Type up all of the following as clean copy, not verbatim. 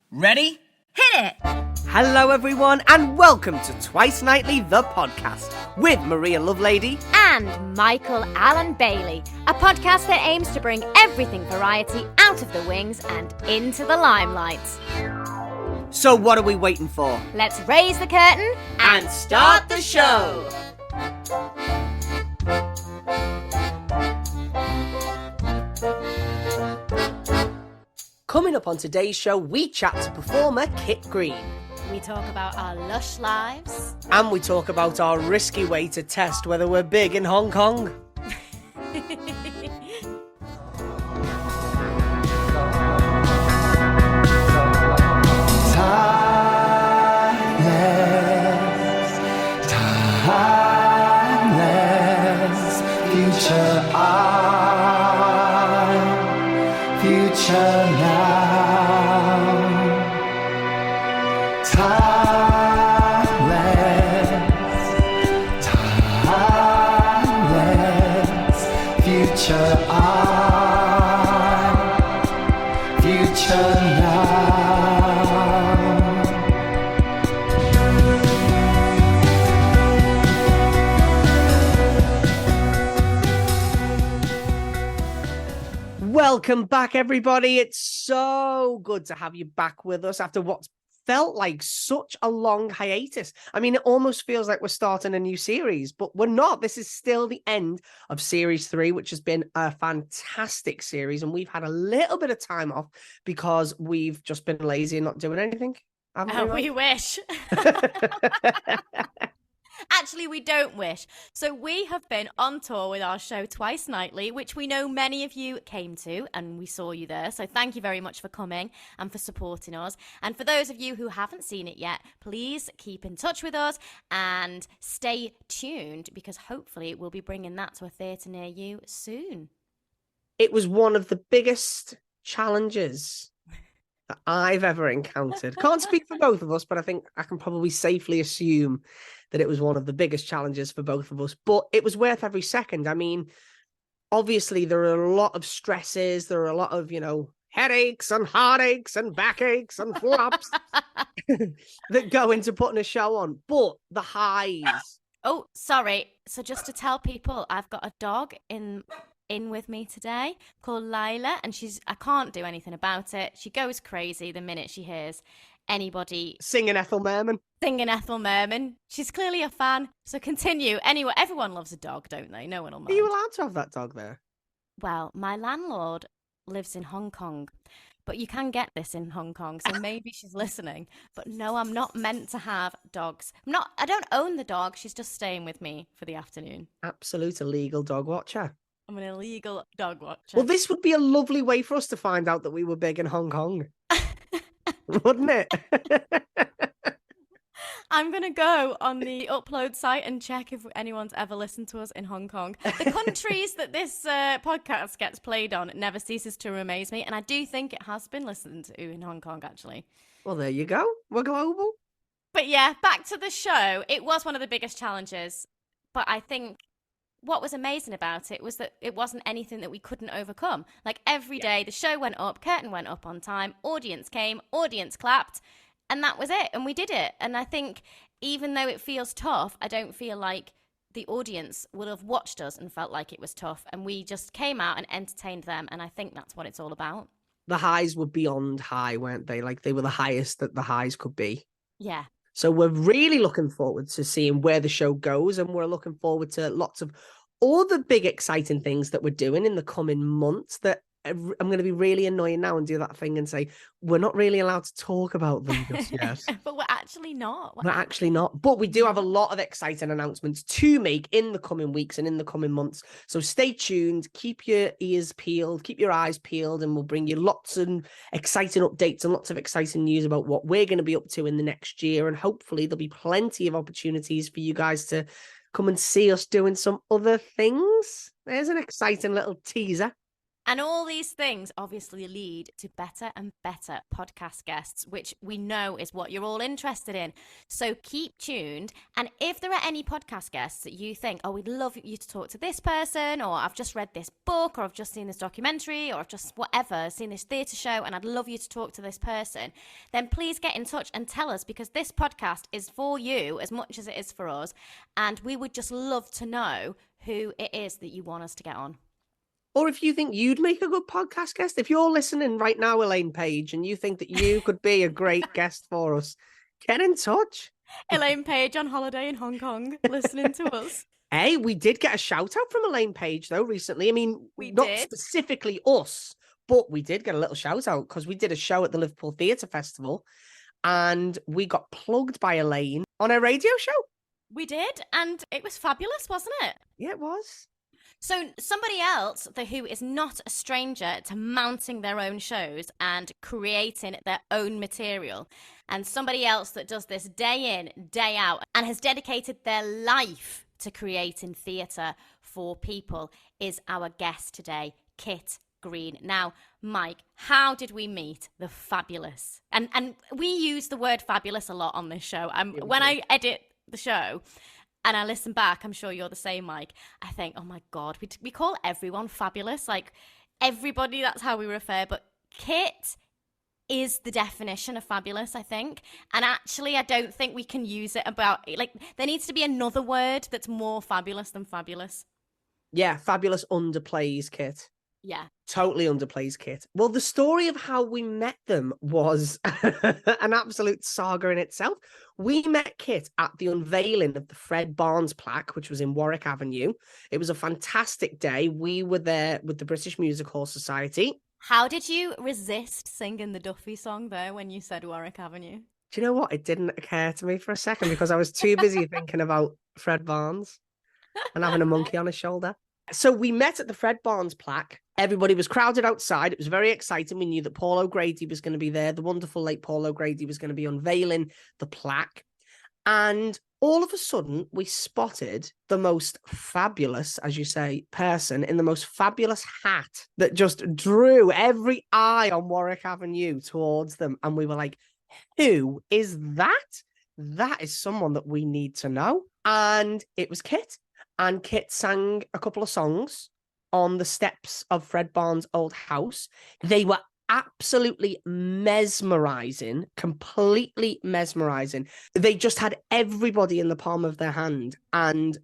Ready? Hit it! Hello everyone and welcome to Twice Nightly the podcast with Maria Lovelady And Michael Alan-Bailey, a podcast that aims to bring everything variety out of the wings and into the limelight. So what are we waiting for? Let's raise the curtain and start the show! Coming up on today's show, we chat to performer Kit Green. We talk about our lush lives. And we talk about our risky way to test whether we're big in Hong Kong. Timeless, future I, future now. Timeless, timeless, future I, future now. Welcome back, everybody. It's so good to have you back with us after what's felt like such a long hiatus. I mean, it almost feels like we're starting a new series, but we're not. This is still the end of series 3, which has been a fantastic series. And we've had a little bit of time off because we've just been lazy and not doing anything. We wish. Actually, we don't wish. So we have been on tour with our show Twice Nightly, which we know many of you came to and we saw you there. So thank you very much for coming and for supporting us. And for those of you who haven't seen it yet, please keep in touch with us and stay tuned because hopefully we'll be bringing that to a theatre near you soon. It was one of the biggest challenges that I've ever encountered. Can't speak for both of us, but I think I can probably safely assume that it was one of the biggest challenges for both of us, but it was worth every second. I mean, obviously there are a lot of stresses. There are a lot of, headaches and heartaches and backaches and flops that go into putting a show on, but the highs. Oh, sorry. So just to tell people, I've got a dog in with me today called Leila, and I can't do anything about it. She goes crazy the minute she hears anybody singing Ethel Merman. She's clearly a fan, so continue. Anyway, everyone loves a dog, don't they? No one will mind. Are you allowed to have that dog there? Well, my landlord lives in Hong Kong, but you can get this in Hong Kong, so maybe she's listening. But no, I'm not meant to have dogs. I don't own the dog. She's just staying with me for the afternoon. Absolute illegal dog watcher. I'm an illegal dog watcher. Well, this would be a lovely way for us to find out that we were big in Hong Kong. Wouldn't it? I'm going to go on the upload site and check if anyone's ever listened to us in Hong Kong. The countries that this podcast gets played on never ceases to amaze me. And I do think it has been listened to in Hong Kong, actually. Well, there you go. We're global. But yeah, back to the show. It was one of the biggest challenges. But I think what was amazing about it was that it wasn't anything that we couldn't overcome. Like every day, the show went up, curtain went up on time, audience came, audience clapped, and that was it. And we did it. And I think even though it feels tough, I don't feel like the audience would have watched us and felt like it was tough. And we just came out and entertained them. And I think that's what it's all about. The highs were beyond high, weren't they? Like they were the highest that the highs could be. Yeah. So we're really looking forward to seeing where the show goes, and we're looking forward to lots of all the big exciting things that we're doing in the coming months that I'm going to be really annoying now and do that thing and say, we're not really allowed to talk about them just yet. But we're actually not. We're actually not. But we do have a lot of exciting announcements to make in the coming weeks and in the coming months. So stay tuned, keep your ears peeled, keep your eyes peeled, and we'll bring you lots of exciting updates and lots of exciting news about what we're going to be up to in the next year. And hopefully there'll be plenty of opportunities for you guys to come and see us doing some other things. There's an exciting little teaser. And all these things obviously lead to better and better podcast guests, which we know is what you're all interested in. So keep tuned. And if there are any podcast guests that you think, oh, we'd love you to talk to this person, or I've just read this book, or I've just seen this documentary, or I've just whatever, seen this theatre show, and I'd love you to talk to this person, then please get in touch and tell us, because this podcast is for you as much as it is for us. And we would just love to know who it is that you want us to get on. Or if you think you'd make a good podcast guest, if you're listening right now, Elaine Page, and you think that you could be a great guest for us, get in touch. Elaine Page on holiday in Hong Kong, listening to us. Hey, we did get a shout out from Elaine Page, though, recently. I mean, not specifically us, but we did get a little shout out because we did a show at the Liverpool Theatre Festival and we got plugged by Elaine on a radio show. We did, and it was fabulous, wasn't it? Yeah, it was. So somebody else who is not a stranger to mounting their own shows and creating their own material, and somebody else that does this day in, day out, and has dedicated their life to creating theatre for people, is our guest today, Kit Green. Now, Mike, how did we meet the fabulous? And we use the word fabulous a lot on this show. When I edit the show and I listen back, I'm sure you're the same, Mike, I think, oh my God, we call everyone fabulous. Like, everybody, that's how we refer. But Kit is the definition of fabulous, I think. And actually, I don't think we can use it about, like, there needs to be another word that's more fabulous than fabulous. Yeah, fabulous underplays Kit. Yeah. Totally underplays Kit. Well, the story of how we met them was an absolute saga in itself. We met Kit at the unveiling of the Fred Barnes plaque, which was in Warwick Avenue. It was a fantastic day. We were there with the British Music Hall Society. How did you resist singing the Duffy song there when you said Warwick Avenue? Do you know what? It didn't occur to me for a second because I was too busy thinking about Fred Barnes and having a monkey on his shoulder. So we met at the Fred Barnes plaque. Everybody was crowded outside. It was very exciting. We knew that Paul O'Grady was going to be there. The wonderful late Paul O'Grady was going to be unveiling the plaque. And all of a sudden, we spotted the most fabulous, as you say, person in the most fabulous hat that just drew every eye on Warwick Avenue towards them. And we were like, who is that? That is someone that we need to know. And it was Kit. And Kit sang a couple of songs on the steps of Fred Barnes' old house. They were absolutely mesmerizing, completely mesmerizing. They just had everybody in the palm of their hand, and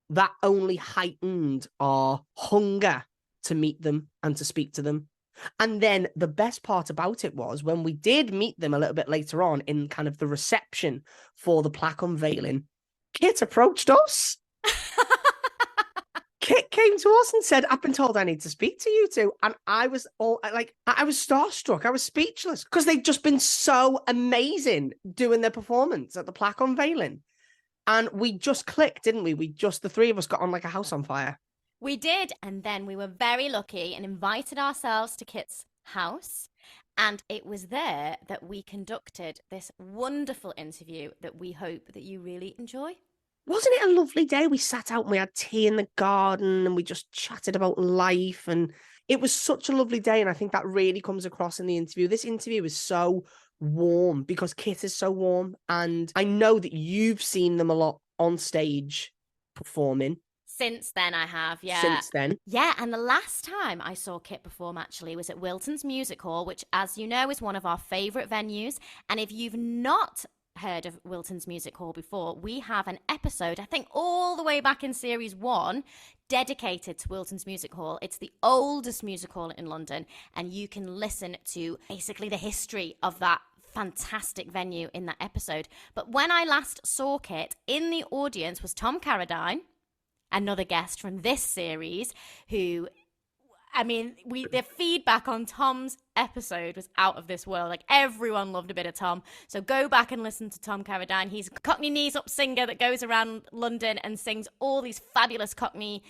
that only heightened our hunger to meet them and to speak to them. And then the best part about it was when we did meet them a little bit later on in kind of the reception for the plaque unveiling, Kit approached us. Kit came to us and said, I've been told I need to speak to you two. And I was I was starstruck. I was speechless because they'd just been so amazing doing their performance at the plaque unveiling. And we just clicked, didn't we? The three of us got on like a house on fire. We did. And then we were very lucky and invited ourselves to Kit's house. And it was there that we conducted this wonderful interview that we hope that you really enjoy. Wasn't it a lovely day? We sat out and we had tea in the garden and we just chatted about life. And it was such a lovely day. And I think that really comes across in the interview. This interview is so warm because Kit is so warm. And I know that you've seen them a lot on stage performing. Since then, I have, yeah. Since then. Yeah, and the last time I saw Kit perform, actually, was at Wilton's Music Hall, which, as you know, is one of our favourite venues. And if you've not heard of Wilton's Music Hall before, we have an episode, I think all the way back in series 1, dedicated to Wilton's Music Hall. It's the oldest music hall in London, and you can listen to basically the history of that fantastic venue in that episode. But when I last saw Kit, in the audience was Tom Carradine, another guest from this series, who, I mean, the feedback on Tom's episode was out of this world. Like, everyone loved a bit of Tom. So go back and listen to Tom Carradine. He's a Cockney knees up singer that goes around London and sings all these fabulous Cockney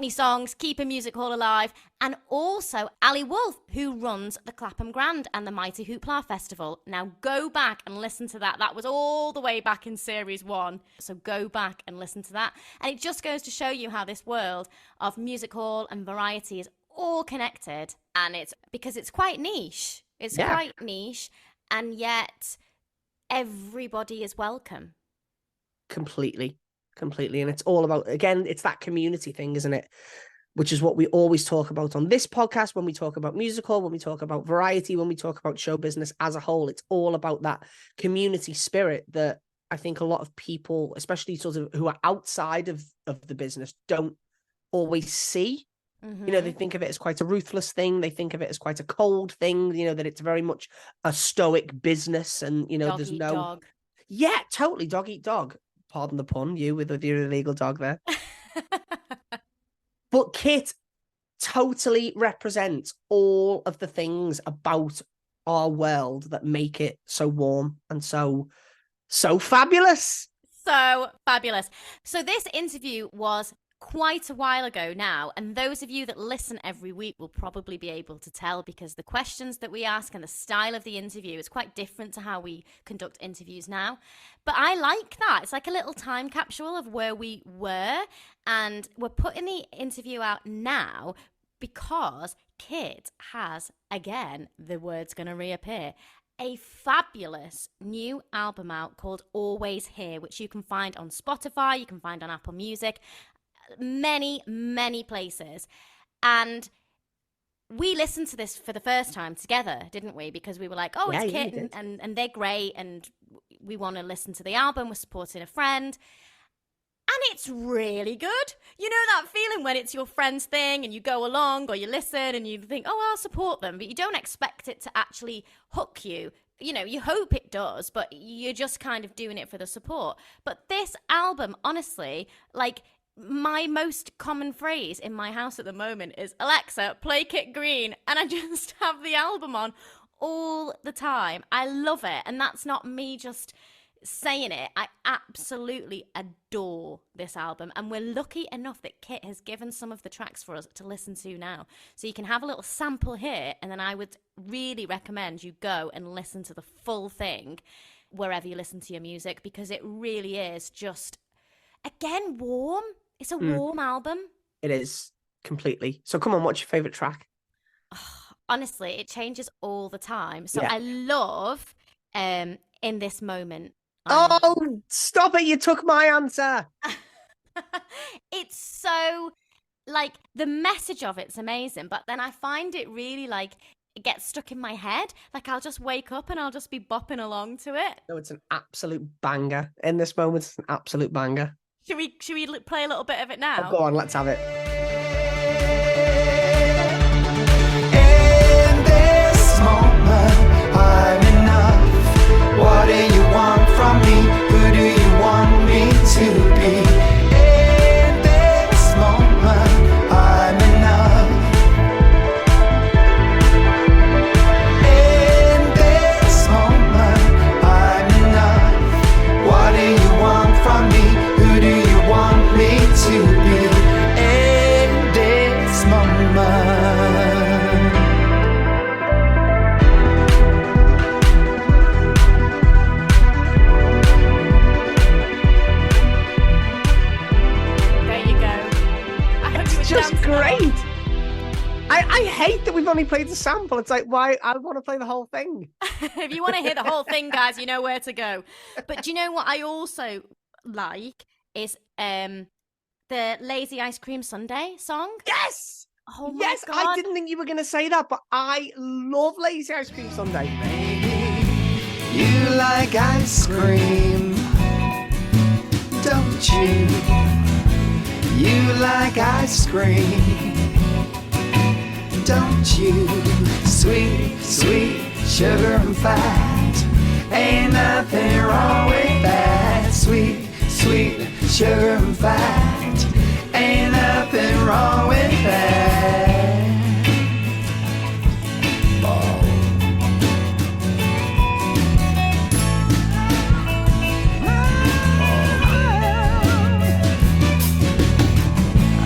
songs, keeping music hall alive. And also Ali Wolf, who runs the Clapham Grand and the Mighty Hoopla Festival. Now go back and listen to that. That was all the way back in series 1. So go back and listen to that. And it just goes to show you how this world of music hall and variety is all connected, and it's because it's quite niche. It's quite niche, and yet everybody is welcome. Completely. And it's all about, again, it's that community thing, isn't it? Which is what we always talk about on this podcast, when we talk about musical, when we talk about variety, when we talk about show business as a whole. It's all about that community spirit that I think a lot of people, especially sort of who are outside of the business, don't always see. You know, they think of it as quite a ruthless thing. They think of it as quite a cold thing, you know, that it's very much a stoic business, and, you know, Dog there's eat no... dog. Yeah, totally. Dog eat dog. Pardon the pun, you with your illegal dog there. But Kit totally represents all of the things about our world that make it so warm and so fabulous. So fabulous. So this interview was quite a while ago now, and those of you that listen every week will probably be able to tell, because the questions that we ask and the style of the interview is quite different to how we conduct interviews now. But I like that. It's like a little time capsule of where we were, and we're putting the interview out now because Kit has, again, the word's going to reappear, a fabulous new album out called Always Here, which you can find on Spotify, you can find on Apple Music, many places. And we listened to this for the first time together, didn't we? Because we were like, oh, it's Kit, and they're great, and we want to listen to the album, we're supporting a friend. And it's really good. You know that feeling when it's your friend's thing and you go along or you listen and you think, oh, I'll support them, but you don't expect it to actually hook you. You know, you hope it does, but you're just kind of doing it for the support. But this album, honestly, like, my most common phrase in my house at the moment is, Alexa, play Kit Green. And I just have the album on all the time. I love it. And that's not me just saying it. I absolutely adore this album. And we're lucky enough that Kit has given some of the tracks for us to listen to now. So you can have a little sample here. And then I would really recommend you go and listen to the full thing wherever you listen to your music, because it really is just, again, warm. It's a warm album. It is, completely. So come on, what's your favourite track? Oh, honestly, it changes all the time. So I love In This Moment. Oh, stop it. You took my answer. It's so, like, the message of it's amazing, but then I find it really, like, it gets stuck in my head. Like, I'll just wake up and I'll just be bopping along to it. No, it's an absolute banger. In This Moment, it's an absolute banger. Should we play a little bit of it now? Oh, go on, let's have it. In this moment, I'm enough. What do you want from me? Who do you want me to be? In this moment, I'm enough. In this moment, I'm enough. What do you want from me? Who do you want me to be in this moment? There you go. I hope you were Just dancing great. along. I hate that we've only played the sample. It's like, why? I want to play the whole thing. If you want to hear the whole thing, guys, you know where to go. But do you know what I also like is the Lazy Ice Cream Sundae song? Yes! Oh my yes, God. I didn't think you were going to say that, but I love Lazy Ice Cream Sundae. You like ice cream, don't you? You like ice cream, don't you? Sweet, sweet sugar and fat, ain't nothing wrong with that. Sweet, sweet sugar and fat, ain't nothing wrong with that.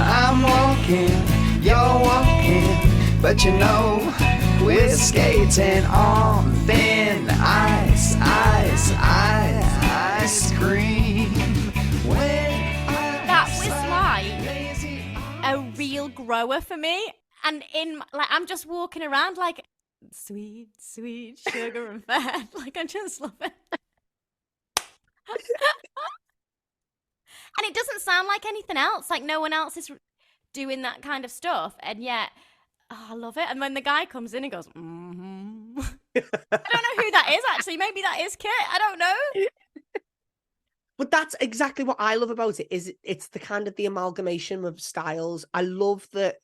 I'm walking, you're walking, but you know we're skating on thin ice, ice cream. That was like a real grower for me. And I'm just walking around like, sweet, sweet sugar and fat. Like, I just love it. And it doesn't sound like anything else. Like, no one else is doing that kind of stuff. And yet, I love it. And when the guy comes in and goes, mm-hmm. I don't know who that is, actually. Maybe that is Kit. I don't know. But that's exactly what I love about it, is it's the kind of the amalgamation of styles. I love that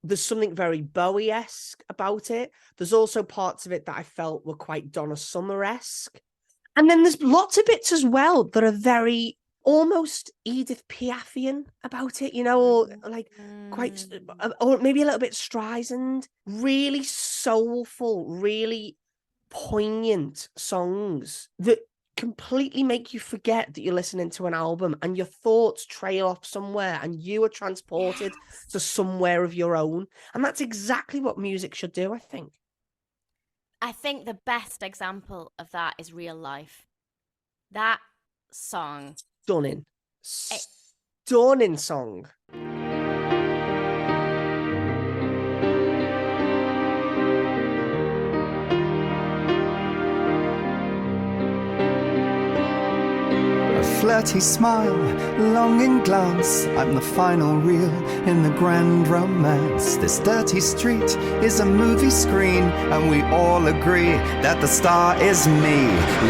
there's something very Bowie-esque about it. There's also parts of it that I felt were quite Donna Summer-esque. And then there's lots of bits as well that are very almost Edith Piafian about it, you know, or like quite, or maybe a little bit Streisand. Really soulful, really poignant songs that completely make you forget that you're listening to an album, and your thoughts trail off somewhere and you are transported to somewhere of your own. And that's exactly what music should do, I think. I think the best example of that is Real Life. That song. Stunning. Stunning song. Flirty smile, longing glance. I'm the final reel in the grand romance. This dirty street is a movie screen, and we all agree that the star is me.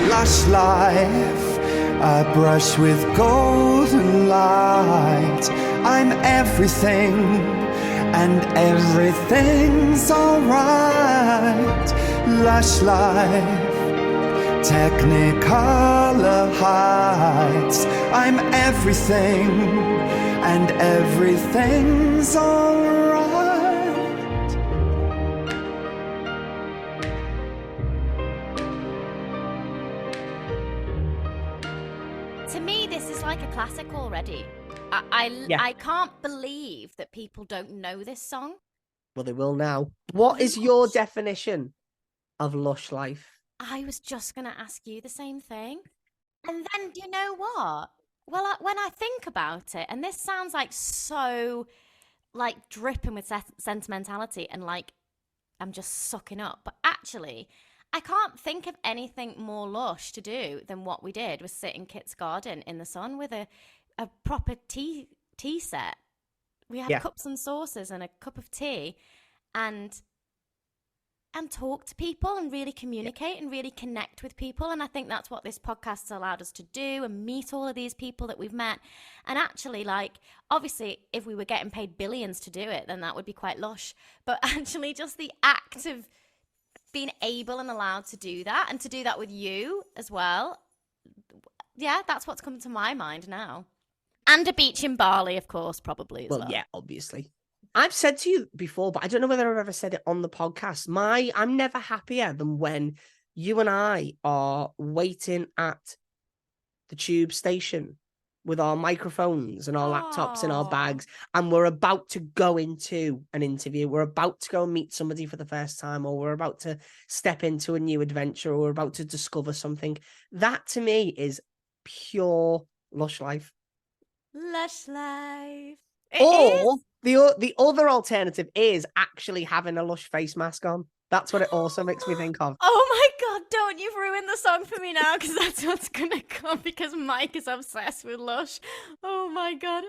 Lush life, I brush with golden light. I'm everything, and everything's alright. Lush life, Technicolor heights. I'm everything, and everything's alright. To me, this is like a classic already. I can't believe that people don't know this song. Well, they will now. What is your definition of lush life? I was just going to ask you the same thing. And then, do you know what? Well, when I think about it, and this sounds like so, like, dripping with sentimentality and, like, I'm just sucking up. But actually, I can't think of anything more lush to do than what we did, was sit in Kit's garden in the sun with a proper tea set. We had cups and saucers and a cup of tea and talk to people and really communicate and really connect with people. And I think that's what this podcast's allowed us to do, and meet all of these people that we've met. And actually, like, obviously, if we were getting paid billions to do it, then that would be quite lush. But actually, just the act of being able and allowed to do that, and to do that with you as well. Yeah, that's what's come to my mind now. And a beach in Bali, of course, probably as well. Yeah, obviously. I've said to you before, but I don't know whether I've ever said it on the podcast. I'm never happier than when you and I are waiting at the tube station with our microphones and our laptops in our bags, and we're about to go into an interview. We're about to go and meet somebody for the first time, or we're about to step into a new adventure, or we're about to discover something. That to me is pure lush life. Lush life. Or the other alternative is actually having a lush face mask on. That's what it also makes me think of. Oh my God, don't you ruin the song for me now, because that's what's going to come, because Mike is obsessed with Lush. Oh my God.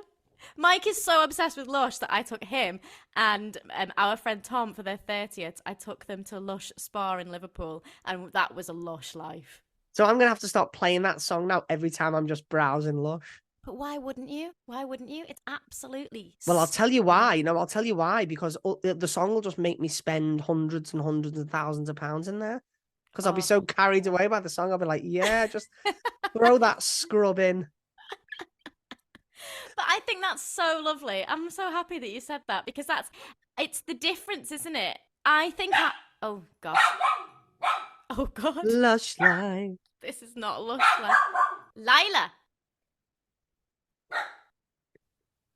Mike is so obsessed with Lush that I took him and our friend Tom for their 30th. I took them to Lush Spa in Liverpool, and that was a lush life. So I'm going to have to stop playing that song now every time I'm just browsing Lush. But why wouldn't you? Why wouldn't you? It's absolutely... Well, I'll tell you why. I'll tell you why. Because the song will just make me spend hundreds and hundreds of thousands of pounds in there. Because I'll be so carried away by the song. I'll be like, yeah, just throw that scrub in. But I think that's so lovely. I'm so happy that you said that, because it's the difference, isn't it? I think oh gosh. Oh God. Lush life. This is not lush life. Leila.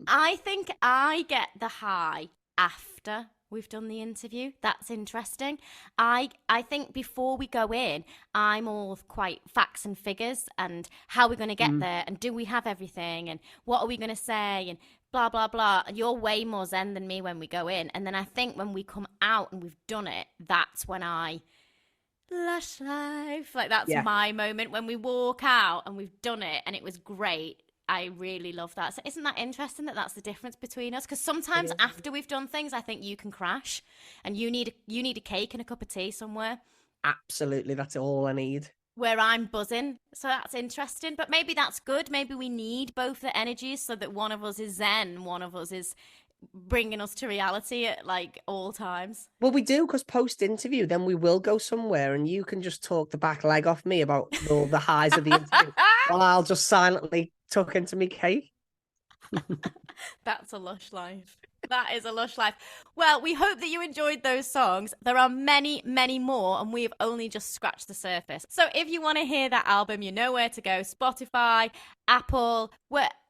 I think I get the high after we've done the interview. That's interesting. I think before we go in, I'm all quite facts and figures and how we're going to get there and do we have everything and what are we going to say and blah, blah, blah. And you're way more zen than me when we go in. And then I think when we come out and we've done it, that's when lush life. Like, that's my moment when we walk out and we've done it and it was great. I really love that. So isn't that interesting that that's the difference between us? Because sometimes after we've done things, I think you can crash and you need a cake and a cup of tea somewhere. Absolutely. That's all I need. Where I'm buzzing. So that's interesting. But maybe that's good. Maybe we need both the energies so that one of us is zen, one of us is bringing us to reality at like all times. Well, we do, because post-interview, then we will go somewhere and you can just talk the back leg off me about all the highs of the interview while I'll just silently tuck into me cake. That's a lush life. That is a lush life. Well, we hope that you enjoyed those songs. There are many, many more, and we've only just scratched the surface. So if you want to hear that album, you know where to go. Spotify, Apple,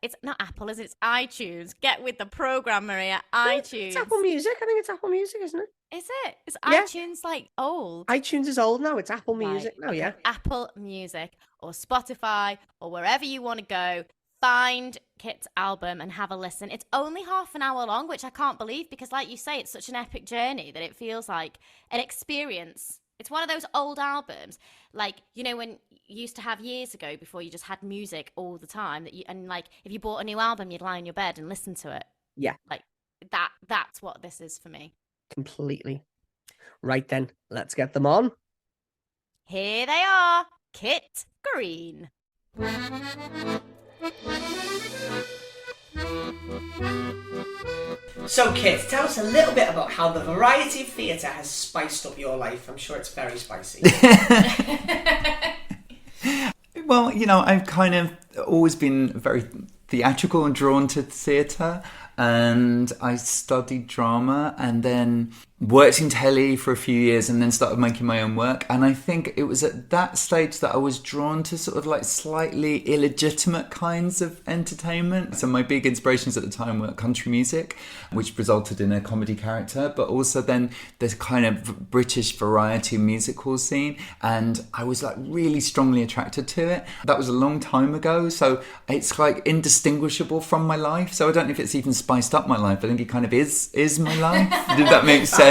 it's not Apple, is it? It's iTunes. Get with the program, Maria. iTunes. It's Apple Music. I think it's Apple Music, isn't it? Is it? Is iTunes like old? iTunes is old now. It's Apple Music now, yeah. Apple Music or Spotify or wherever you want to go. Find Kit's album and have a listen. It's only half an hour long, which I can't believe because, like you say, it's such an epic journey that it feels like an experience. It's one of those old albums, like, you know, when you used to have years ago before you just had music all the time and like if you bought a new album, you'd lie in your bed and listen to it. Yeah. Like that's what this is for me. Completely. Right then, let's get them on. Here they are, Kit Green. So, Kit, tell us a little bit about how the variety of theatre has spiced up your life. I'm sure it's very spicy. Well, you know, I've kind of always been very theatrical and drawn to theatre, and I studied drama and then worked in telly for a few years and then started making my own work. And I think it was at that stage that I was drawn to sort of like slightly illegitimate kinds of entertainment. So my big inspirations at the time were country music, which resulted in a comedy character, but also then this kind of British variety musical scene. And I was like really strongly attracted to it. That was a long time ago, so it's like indistinguishable from my life. So I don't know if it's even spiced up my life. I think it kind of is my life. Did that make sense?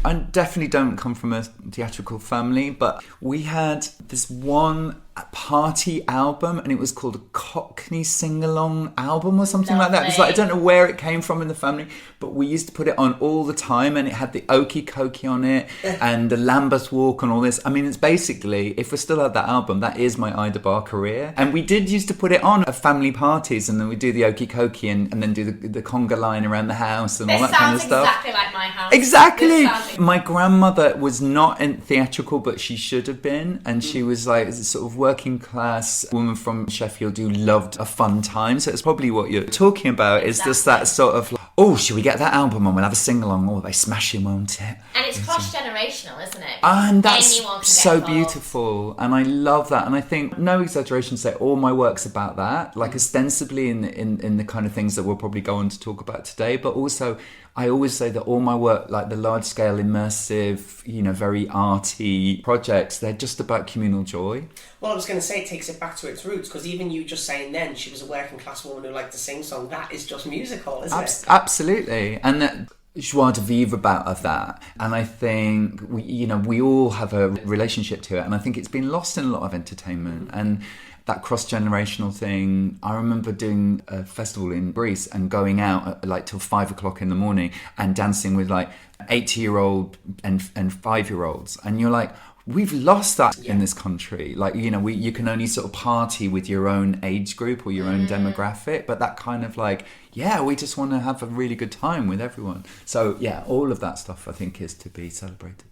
I definitely don't come from a theatrical family, but we had this one party album and it was called a Cockney sing-along album or something like that. It was like, I don't know where it came from in the family, but we used to put it on all the time and it had the Okie Kokie on it and the Lambeth Walk and all this. I mean, it's basically, if we still had that album, that is my Ida Barr career. And we did used to put it on at family parties and then we'd do the Okie Kokie and then do the conga line around the house and all that kind of stuff. Exactly like my house. Exactly. My grandmother was not in theatrical, but she should have been. And she was like sort of working class woman from Sheffield who loved a fun time. So it's probably what you're talking about is just that sort of like, oh, should we get that album on? We'll have a sing-along. Oh, they smash him, won't it? And it's cross-generational, isn't it? And that's so beautiful. And I love that. And I think, no exaggeration to say, all my work's about that. Like ostensibly in the kind of things that we'll probably go on to talk about today. But also, I always say that all my work, like the large-scale, immersive, you know, very arty projects, they're just about communal joy. Well, I was going to say it takes it back to its roots, because even you just saying then she was a working-class woman who liked to sing song, that is just musical, isn't it? Absolutely. And that joie de vivre of that. And I think, we all have a relationship to it. And I think it's been lost in a lot of entertainment. And that cross-generational thing, I remember doing a festival in Greece and going out at, like till 5 o'clock in the morning and dancing with like 80-year-old and 5-year-olds. And you're like, we've lost that in this country. Like, you can only sort of party with your own age group or your own demographic, but that kind of like, we just want to have a really good time with everyone. So all of that stuff I think is to be celebrated.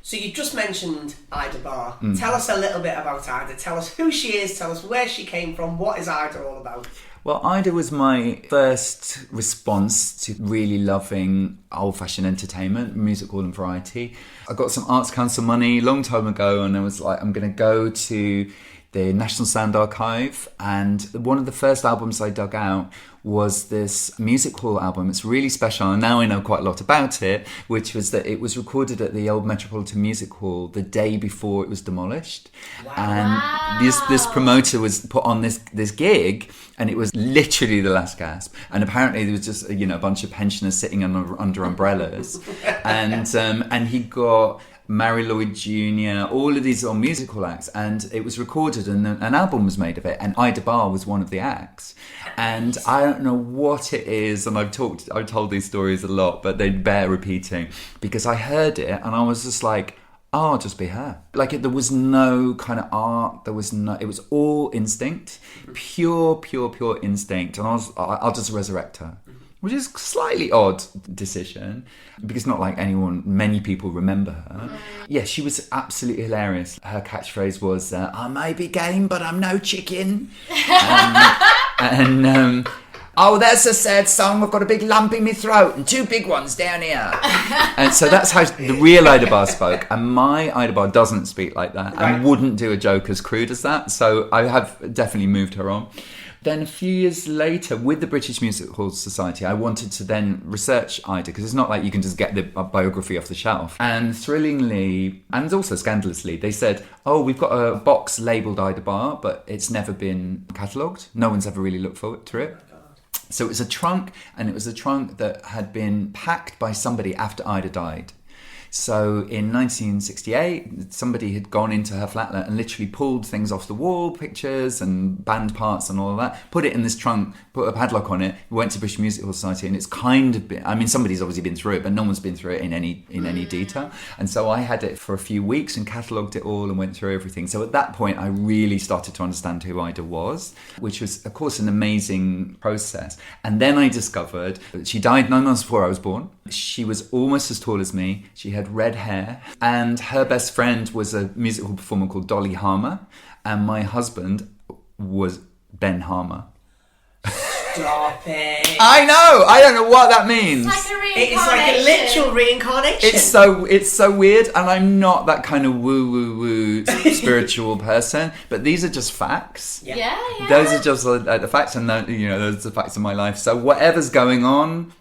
So you just mentioned Ida Barr. Tell us a little bit about Ida. Tell us who she is. Tell us where she came from. What is Ida all about? Well, Ida was my first response to really loving old-fashioned entertainment, musical and variety. I got some Arts Council money a long time ago and I was like, I'm going to go to the National Sound Archive, and one of the first albums I dug out was this music hall album. It's really special, and now I know quite a lot about it, which was that it was recorded at the old Metropolitan Music Hall the day before it was demolished. Wow. And this promoter was put on this gig, and it was literally the last gasp. And apparently there was just a bunch of pensioners sitting under umbrellas, and he got Maria Lloyd Jr., all of these musical acts, and it was recorded and an album was made of it, and Ida Barr was one of the acts. And I don't know what it is, and I've told these stories a lot, but they bear repeating, because I heard it and I was just like, oh, I'll just be her. Like, there was no kind of art, it was all instinct, pure instinct, and I'll just resurrect her. Which is a slightly odd decision, because not like many people remember her. Yeah, she was absolutely hilarious. Her catchphrase was, I may be game, but I'm no chicken. Oh, that's a sad song. I've got a big lump in my throat and 2 big ones down here. And so that's how the real Ida Barr spoke. And my Ida Barr doesn't speak like that, and wouldn't do a joke as crude as that. So I have definitely moved her on. Then a few years later, with the British Music Hall Society, I wanted to then research Ida, because it's not like you can just get the biography off the shelf. And thrillingly, and also scandalously, they said, oh, we've got a box labelled Ida Barr, but it's never been catalogued. No one's ever really looked forward to it. So it was a trunk, and it was a trunk that had been packed by somebody after Ida died. So in 1968, somebody had gone into her flat and literally pulled things off the wall, pictures and band parts and all of that, put it in this trunk, put a padlock on it, went to British Music Hall Society, and it's kind of been, I mean, somebody's obviously been through it, but no one's been through it in any detail. And so I had it for a few weeks and catalogued it all and went through everything. So at that point, I really started to understand who Ida was, which was, of course, an amazing process. And then I discovered that she died 9 months before I was born. She was almost as tall as me. She had red hair, and her best friend was a musical performer called Dolly Harmer, and my husband was Ben Harmer. Stop it. I know. I don't know what that means. It's like a reincarnation. It's like a literal reincarnation. It's so weird, and I'm not that kind of woo spiritual person, but these are just facts. Yeah. Those are just the facts, and those are the facts of my life. So whatever's going on,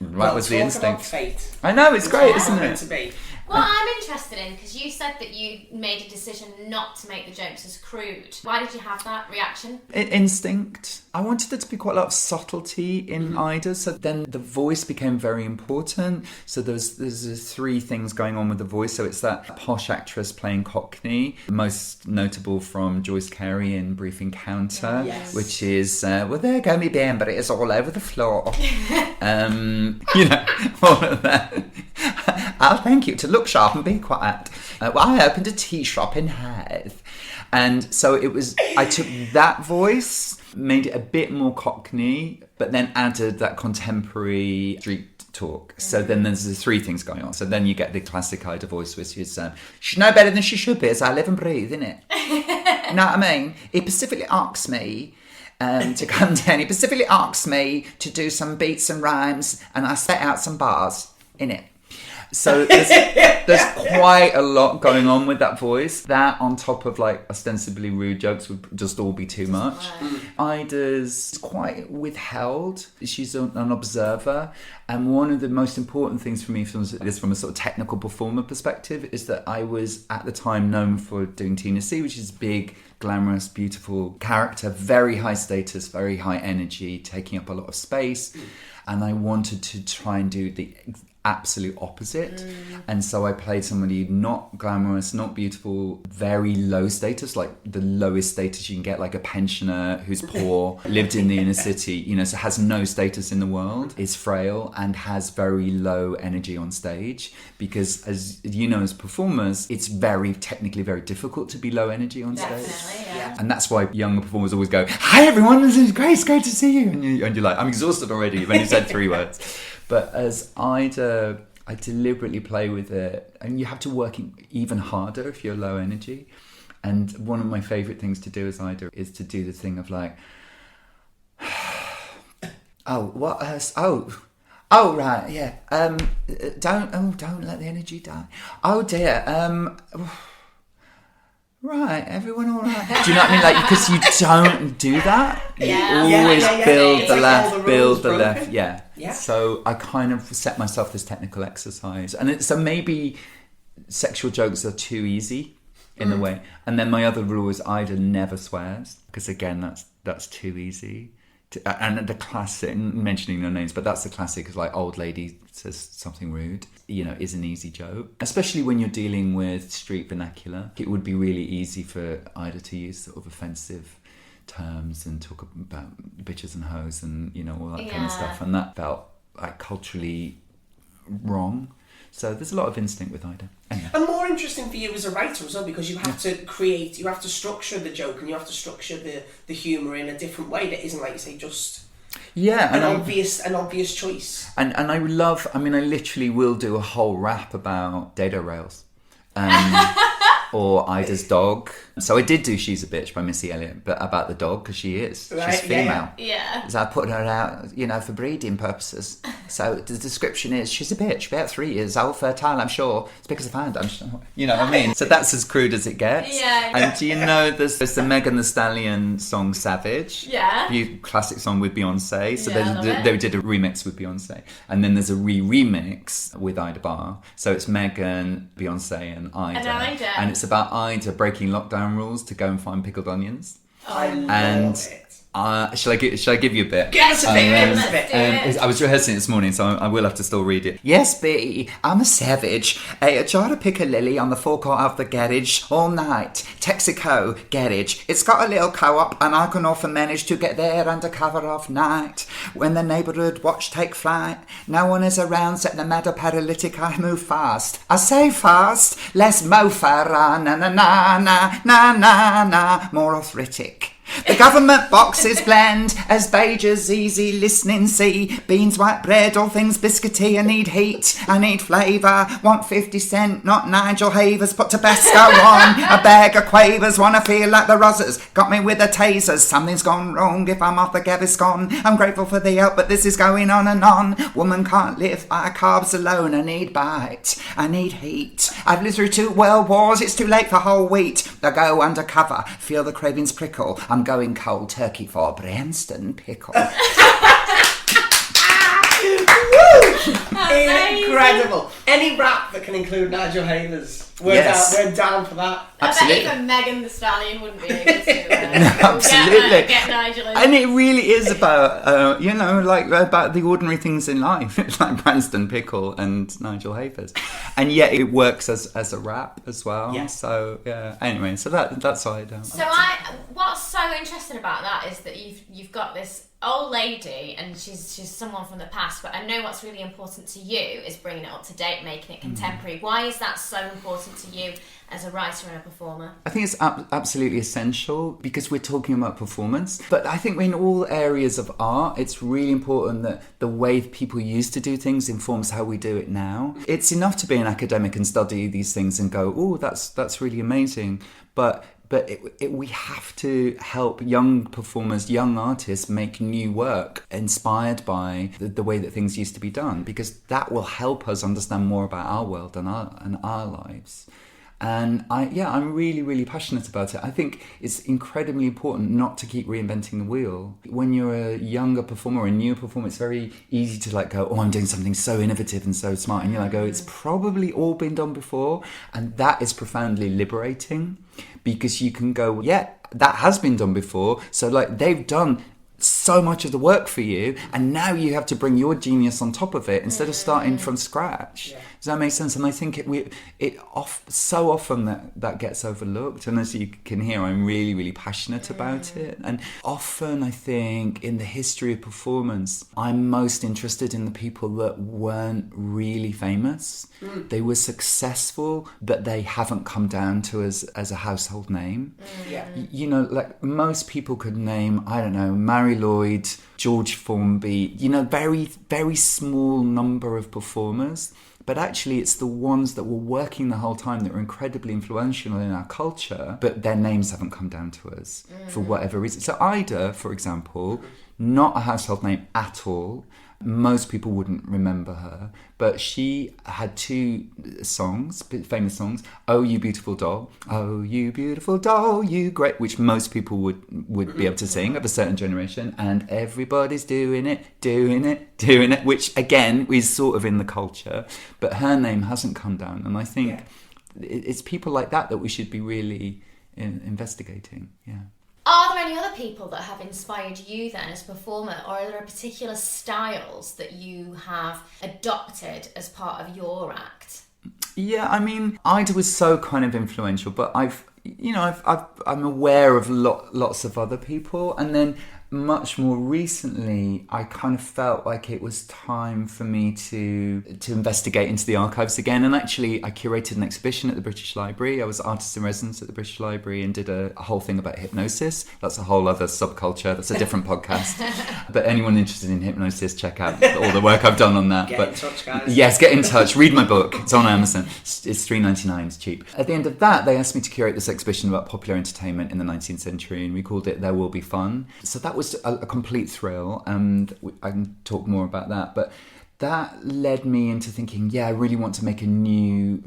that was the instinct. Fate. I know, it's great, isn't it? To be. Well, I'm interested in, because you said that you made a decision not to make the jokes as crude. Why did you have that reaction? Instinct. I wanted there to be quite a lot of subtlety in Ida, so then the voice became very important. So there's 3 things going on with the voice. So it's that posh actress playing Cockney, most notable from Joyce Carey in Brief Encounter, which is, well, there go me Ben, but it is all over the floor. All of that. Oh, thank you. To look sharp and be quiet. Well, I opened a tea shop in Hythe. And so I took that voice, made it a bit more Cockney, but then added that contemporary street talk. So then there's the 3 things going on. So then you get the classic Ida voice, which is, she's no better than she should be, as I live and breathe, innit? You know what I mean? He specifically asks me to come down. He specifically asks me to do some beats and rhymes, and I set out some bars, innit? So there's quite a lot going on with that voice. That on top of like ostensibly rude jokes would just all be too much. Ida's quite withheld. She's an observer. And one of the most important things for me from a sort of technical performer perspective is that I was at the time known for doing Tina C, which is big, glamorous, beautiful character, very high status, very high energy, taking up a lot of space. And I wanted to try and do the absolute opposite. And so I played somebody not glamorous, not beautiful, very low status, like the lowest status you can get, like a pensioner who's poor, lived in the inner city, so has no status in the world, is frail, and has very low energy on stage. Because as you know, as performers, it's technically very difficult to be low energy on stage. Definitely, yeah. And that's why younger performers always go, "Hi everyone, this is great, it's great to see you." And you're like, I'm exhausted already, you've only said 3 words. But as Ida, I deliberately play with it, and you have to work even harder if you're low energy. And one of my favourite things to do as Ida is to do the thing of like, oh right, yeah. Don't let the energy die. Oh dear. right, everyone all right? Do you know what I mean? Like, because you don't do that. Yeah. You always build It's the like left, all the build rules the left. broken. Yeah. Yeah. So I kind of set myself this technical exercise. And so maybe sexual jokes are too easy in a way. And then my other rule is Ida never swears. Because again, that's too easy. And the classic, mentioning no names, but that's the classic, is like old lady says something rude, is an easy joke. Especially when you're dealing with street vernacular. It would be really easy for Ida to use sort of offensive terms and talk about bitches and hoes and, all that kind of stuff. And that felt like culturally wrong. So there's a lot of instinct with Ida. Anyway. And more interesting for you as a writer as well, because you have you have to structure the joke and you have to structure the humour in a different way that isn't, like you say, just an obvious choice. And I literally will do a whole rap about dado rails. Or Ida's dog. So I did do She's a Bitch by Missy Elliott, but about the dog, because she is. Right, she's female. Yeah. So I put her out, for breeding purposes. So the description is, she's a bitch, about 3 years old, fertile, I'm sure. It's because of hand, I'm sure. You know what I mean? So that's as crude as it gets. Yeah. And do you know there's the Megan Thee Stallion song Savage? Yeah. Classic song with Beyonce. So Yeah, they did a remix with Beyonce. And then there's a remix with Ida Barr. So it's Megan, Beyonce and Ida. And it's about Ida breaking lockdown rules to go and find pickled onions. I love it. Shall I give you a bit? Give us a bit. I was rehearsing it this morning, so I will have to still read it. Yes, B, I'm a savage. I try to pick a lily on the forecourt of the garage all night. Texaco garage. It's got a little co-op, and I can often manage to get there under cover of night. When the neighbourhood watch take flight, no one is around, set the matter paralytic, I move fast. I say fast, less mofa, na na na na na na na, more arthritic. The government box is bland as beigers easy listening see. Beans, white bread, all things biscuity. I need heat, I need flavour. Want 50 cent, not Nigel Havers. Put Tabasco on, a bag of quavers. Wanna feel like the Rozzers, got me with the tasers. Something's gone wrong if I'm off the Gaviscon. I'm grateful for the help, but this is going on and on. Woman can't live by carbs alone. I need bite, I need heat. I've lived through 2 world wars, it's too late for whole wheat. I go undercover, feel the cravings prickle. I'm going cold turkey for Branston pickle. Incredible. Any rap that can include Nigel Havers, we're down for that. Absolutely. I bet even Megan Thee Stallion wouldn't be able to absolutely. get Nigel in. And it really is about, about the ordinary things in life. It's like Branston Pickle and Nigel Havers. And yet it works as a rap as well. Yeah. So, yeah. Anyway, so that's why I don't. So what's so interesting about that is that you've got this old lady, and she's someone from the past, but I know what's really important to you is bringing it up to date, making it contemporary. Why is that so important to you as a writer and a performer? I think it's absolutely essential because we're talking about performance, but I think in all areas of art it's really important that the way people used to do things informs how we do it now. It's enough to be an academic and study these things and go, oh, that's really amazing, but we have to help young performers, young artists make new work inspired by the way that things used to be done, because that will help us understand more about our world and our lives. And I'm really, really passionate about it. I think it's incredibly important not to keep reinventing the wheel. When you're a younger performer or a newer performer, it's very easy to go, oh, I'm doing something so innovative and so smart. And you're like, oh, it's probably all been done before. And that is profoundly liberating because you can go, yeah, that has been done before. So they've done so much of the work for you, and now you have to bring your genius on top of it instead of starting from scratch. Yeah. Does that make sense? And I think so often that gets overlooked, and as you can hear, I'm really, really passionate about it. And often I think in the history of performance, I'm most interested in the people that weren't really famous. They were successful, but they haven't come down to us as a household name. Most people could name, I don't know, Maria Lloyd, George Formby, very, very small number of performers. But actually, it's the ones that were working the whole time that were incredibly influential in our culture, but their names haven't come down to us for whatever reason. So Ida, for example, not a household name at all. Most people wouldn't remember her, but she had 2 songs, famous songs. Oh, You Beautiful Doll. Oh, you beautiful doll, you great, which most people would be able to sing of a certain generation. And Everybody's doing it, doing it, doing it, which again is sort of in the culture. But her name hasn't come down. And I think it's people like that we should be really investigating. Yeah. Are there any other people that have inspired you then as a performer, or are there particular styles that you have adopted as part of your act? Yeah, I mean, Ida was so kind of influential, but I'm aware of lots of other people, and then much more recently, I kind of felt like it was time for me to investigate into the archives again. And actually, I curated an exhibition at the British Library. I was artist in residence at the British Library and did a whole thing about hypnosis. That's a whole other subculture. That's a different podcast. But anyone interested in hypnosis, check out all the work I've done on that. Get in touch, guys. Yes, get in touch. Read my book. It's on Amazon. It's $3.99. It's cheap. At the end of that, they asked me to curate this exhibition about popular entertainment in the 19th century, and we called it There Will Be Fun. So that was a complete thrill, and I can talk more about that, but that led me into thinking, I really want to make a new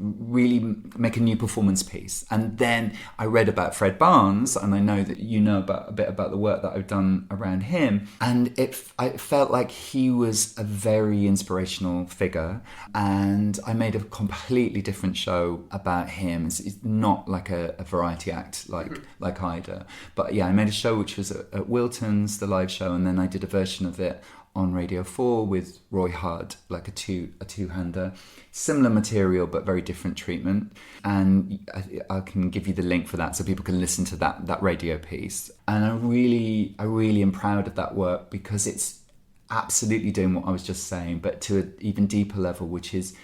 performance piece. And then I read about Fred Barnes, and I know that you know a bit about the work that I've done around him, and I felt like he was a very inspirational figure, and I made a completely different show about him. It's not like a variety act like Ida, but I made a show which was at Wilton's, the live show, and then I did a version of it on Radio 4 with Roy Hudd, like a two-hander. Similar material, but very different treatment. And I can give you the link for that so people can listen to that radio piece. And I really am proud of that work because it's absolutely doing what I was just saying, but to an even deeper level, which is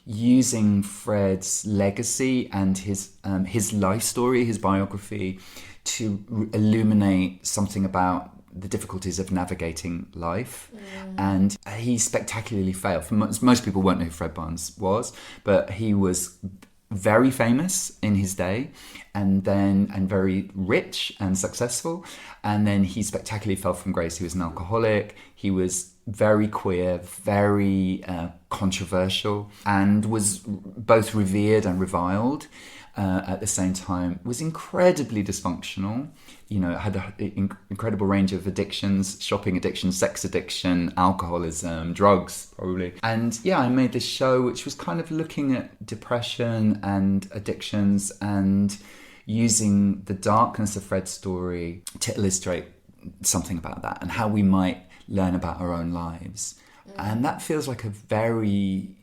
using Fred's legacy and his life story, his biography, to illuminate something about the difficulties of navigating life. And he spectacularly failed. For most people won't know who Fred Barnes was, but he was very famous in his day, and very rich and successful, and then he spectacularly fell from grace. He was an alcoholic, he was very queer, very controversial, and was both revered and reviled at the same time, was incredibly dysfunctional, had an incredible range of addictions, shopping addiction, sex addiction, alcoholism, drugs, probably. And I made this show which was kind of looking at depression and addictions and using the darkness of Fred's story to illustrate something about that and how we might learn about our own lives. And that feels like a very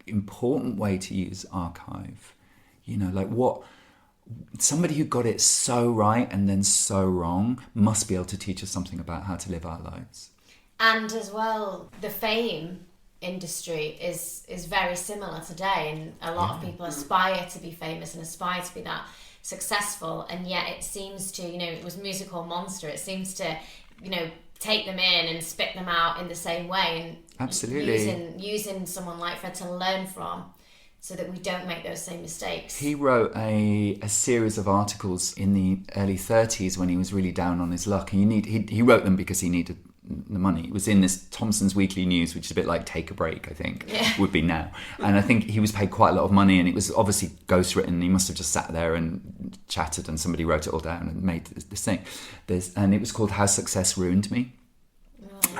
important way to use archive. What somebody who got it so right and then so wrong must be able to teach us something about how to live our lives. And as well, the fame industry is very similar today, and a lot of people aspire to be famous and aspire to be that successful, and yet it seems to, it was Musical Monster, it seems to, take them in and spit them out in the same way, and absolutely using someone like Fred to learn from, so that we don't make those same mistakes. He wrote a series of articles in the early 30s when he was really down on his luck. And he wrote them because he needed the money. It was in this Thompson's Weekly News, which is a bit like Take a Break, I think, would be now. And I think he was paid quite a lot of money, and it was obviously ghostwritten. He must have just sat there and chatted, and somebody wrote it all down and made this thing. And it was called How Success Ruined Me.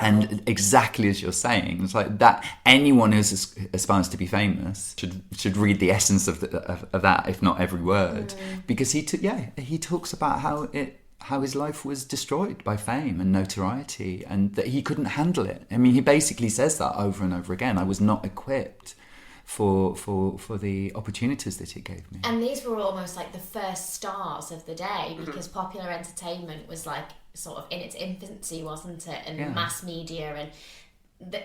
And exactly as you're saying, it's like that. Anyone who aspires to be famous should read the essence of that, if not every word, because he talks about how his life was destroyed by fame and notoriety, and that he couldn't handle it. I mean, he basically says that over and over again. I was not equipped for the opportunities that it gave me. And these were almost like the first stars of the day, because popular entertainment was like sort of in its infancy, wasn't it? And mass media, and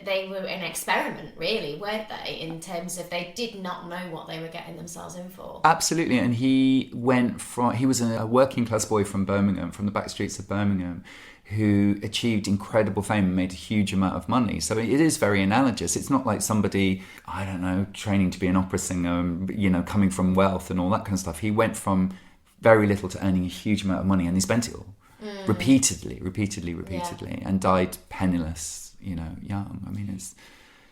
they were an experiment, really, weren't they? In terms of they did not know what they were getting themselves in for. Absolutely. And he was a working class boy from Birmingham, from the back streets of Birmingham, who achieved incredible fame and made a huge amount of money. So it is very analogous. It's not like somebody, I don't know, training to be an opera singer, coming from wealth and all that kind of stuff. He went from very little to earning a huge amount of money, and he spent it all. repeatedly, and died penniless, young. I mean, it's...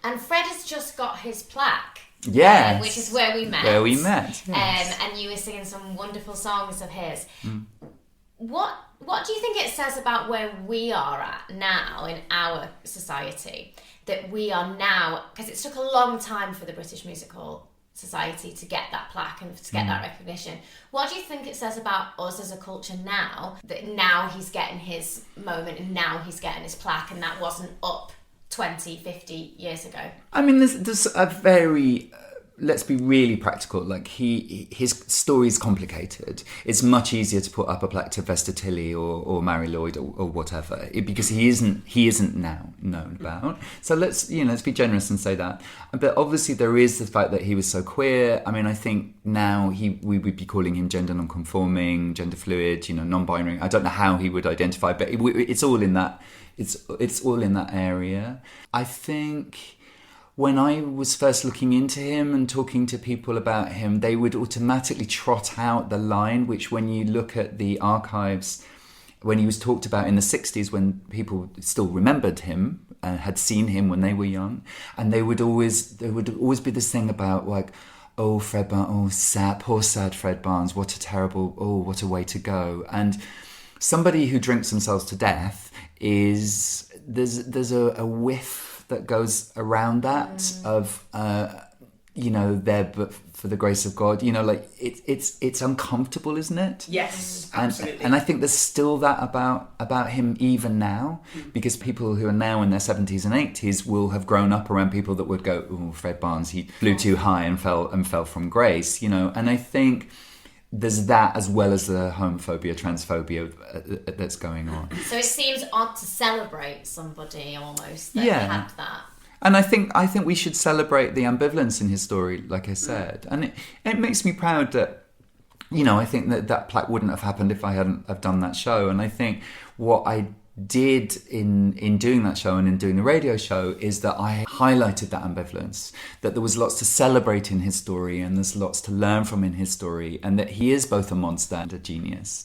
And Fred has just got his plaque. Yes. Which is where we met. Yes. And you were singing some wonderful songs of his. What do you think it says about where we are at now in our society? That we are now, because it took a long time for the British Music Hall Society to get that plaque and to get that recognition. What do you think it says about us as a culture now, that now he's getting his moment and now he's getting his plaque, and that wasn't up 20, 50 years ago? I mean, there's a very... let's be really practical. Like his story is complicated. It's much easier to put up a plaque to Vesta Tilley or Maria Lloyd or whatever, because he isn't now known about. So let's be generous and say that. But obviously there is the fact that he was so queer. I mean, I think now we would be calling him gender non-conforming, gender fluid, non-binary. I don't know how he would identify, but it's all in that. It's all in that area. I think. When I was first looking into him and talking to people about him, they would automatically trot out the line, which when you look at the archives, when he was talked about in the 60s, when people still remembered him and had seen him when they were young, and there would always be this thing about like, oh, Fred Barnes, poor sad Fred Barnes, what a way to go. And somebody who drinks themselves to death there's a whiff that goes around that of there but for the grace of God, like it's uncomfortable, isn't it? Yes, absolutely. And I think there's still that about him even now, because people who are now in their 70s and 80s will have grown up around people that would go, oh, Fred Barnes, he flew too high and fell from grace, and I think there's that as well as the homophobia, transphobia that's going on. So it seems odd to celebrate somebody almost that had that. And I think we should celebrate the ambivalence in his story, like I said. And it makes me proud that, I think that plaque wouldn't have happened if I hadn't have done that show. And I think what I did in doing that show and in doing the radio show is that I highlighted that ambivalence, that there was lots to celebrate in his story and there's lots to learn from in his story, and that he is both a monster and a genius,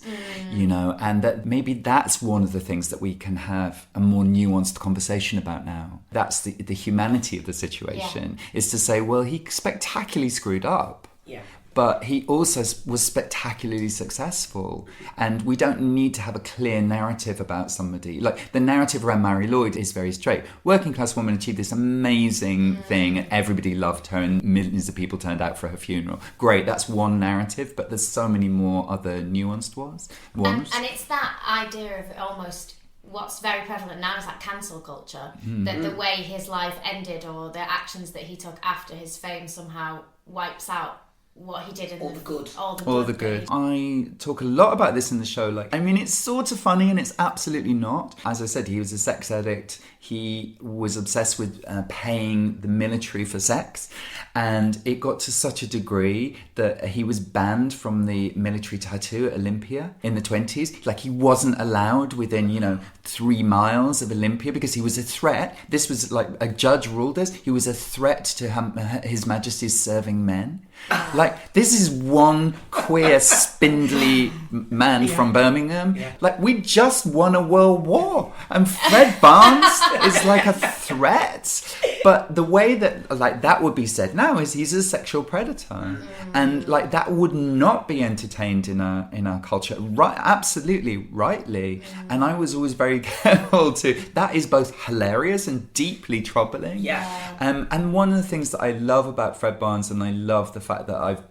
and that maybe that's one of the things that we can have a more nuanced conversation about now. That's the humanity of the situation, is to say, well, he spectacularly screwed up. Yeah. But he also was spectacularly successful. And we don't need to have a clear narrative about somebody. Like, the narrative around Maria Lloyd is very straight. Working class woman achieved this amazing thing and everybody loved her and millions of people turned out for her funeral. Great, that's one narrative, but there's so many more other nuanced ones. And it's that idea of almost... what's very prevalent now is that cancel culture. That the way his life ended or the actions that he took after his fame somehow wipes out what he did in all the good. All the good. I talk a lot about this in the show. It's sort of funny and it's absolutely not. As I said, he was a sex addict. He was obsessed with paying the military for sex. And it got to such a degree that he was banned from the military tattoo at Olympia in the 20s. Like, he wasn't allowed within, 3 miles of Olympia because he was a threat. This was like, a judge ruled this. He was a threat to His Majesty's serving men. Like, this is one queer, spindly man from Birmingham. Yeah. Like, we just won a world war. And Fred Barnes is like a threat. But the way that, that would be said now is he's a sexual predator. And, that would not be entertained in our culture. Right, absolutely, rightly. And I was always very careful that is both hilarious and deeply troubling. Yeah. And one of the things that I love about Fred Barnes, and I love the fact that I've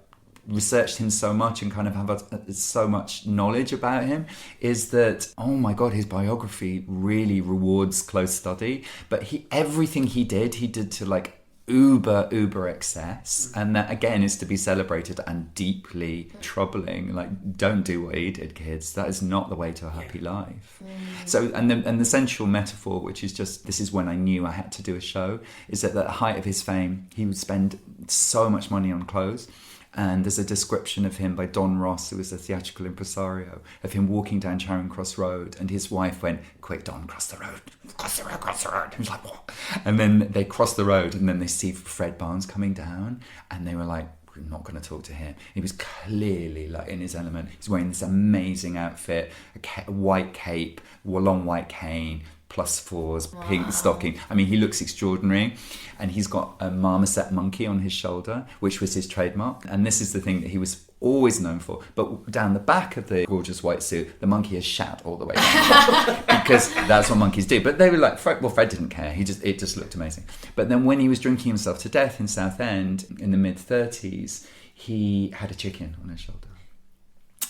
researched him so much and kind of have so much knowledge about him, is that, oh my God, his biography really rewards close study. But everything he did to uber excess, and that again is to be celebrated and deeply troubling. Don't do what he did, kids. That is not the way to a happy life. So and the central metaphor, which is just, this is when I knew I had to do a show, is that at the height of his fame he would spend so much money on clothes. And there's a description of him by Don Ross, who was a theatrical impresario, of him walking down Charing Cross Road, and his wife went, "Quick, Don, cross the road, cross the road, cross the road." He was like, "What?" And then they crossed the road, and then they see Fred Barnes coming down, and they were like, we're not going to talk to him. He was clearly like in his element. He's wearing this amazing outfit, a white cape, a long white cane, +4s, pink stocking. I mean, he looks extraordinary. And he's got a marmoset monkey on his shoulder, which was his trademark. And this is the thing that he was always known for. But down the back of the gorgeous white suit, the monkey has shat all the way down. Because that's what monkeys do. But they were like, Fred didn't care. It just looked amazing. But then when he was drinking himself to death in Southend in the mid-30s, he had a chicken on his shoulder.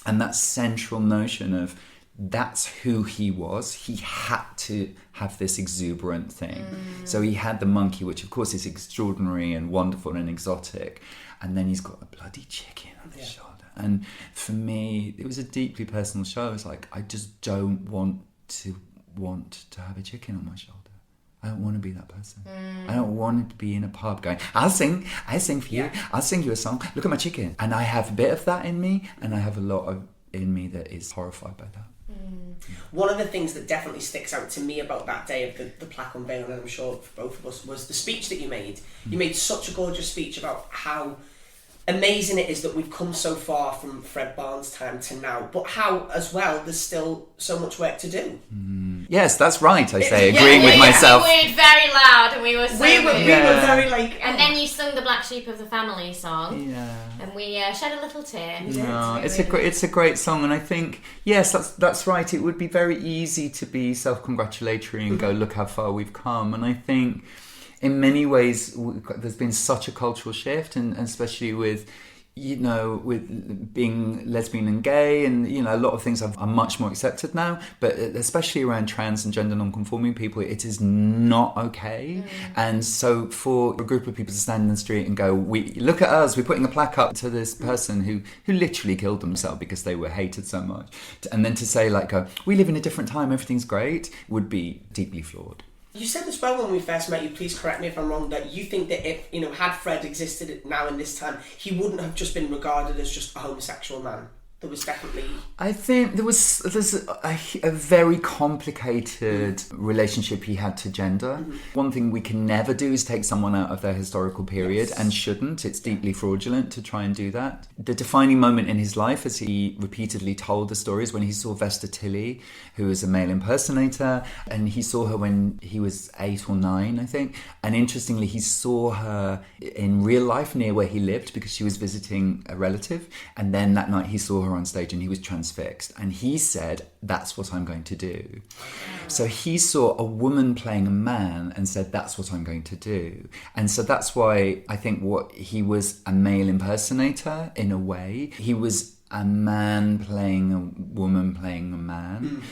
And that central notion of that's who he was. He had to have this exuberant thing. So he had the monkey, which of course is extraordinary and wonderful and exotic. And then he's got a bloody chicken on his shoulder. And for me, it was a deeply personal show. It's like, I just don't want to have a chicken on my shoulder. I don't want to be that person. I don't want to be in a pub going, I sing for you. I'll sing you a song. Look at my chicken. And I have a bit of that in me, and I have a lot of in me that is horrified by that. One of the things that definitely sticks out to me about that day of the plaque unveiling, and I'm sure for both of us, was the speech that you made. You made such a gorgeous speech about how amazing it is that we've come so far from Fred Barnes' time to now, but how, as well, there's still so much work to do. Yes, that's right, I say, agreeing with myself. We were very loud and we were so We were very like... And then you sung the Black Sheep of the Family song. Yeah. And we shed a little tear. No, it's a great song, and I think, yes, that's right. It would be very easy to be self-congratulatory and go, look how far we've come. And I think in many ways there's been such a cultural shift, and especially with with being lesbian and gay, and a lot of things are much more accepted now, but especially around trans and gender non-conforming people, it is not okay. And so for a group of people to stand in the street and go, "We look at us, we're putting a plaque up to this person who literally killed themselves because they were hated so much," and then to say we live in a different time, everything's great, would be deeply flawed. You said as well when we first met you, please correct me if I'm wrong, that you think that if, had Fred existed now in this time, he wouldn't have just been regarded as just a homosexual man. There was definitely... I think there's a very complicated relationship he had to gender. One thing we can never do is take someone out of their historical period, and shouldn't. It's deeply fraudulent to try and do that. The defining moment in his life, as he repeatedly told the stories, when he saw Vesta Tilley, who was a male impersonator, and he saw her when he was 8 or 9, I think. And interestingly, he saw her in real life near where he lived because she was visiting a relative. And then that night he saw her on stage and he was transfixed, and he said, that's what I'm going to do. So he saw a woman playing a man and said, that's what I'm going to do. And so that's why I think he was a male impersonator in a way. He was a man playing a woman playing a man.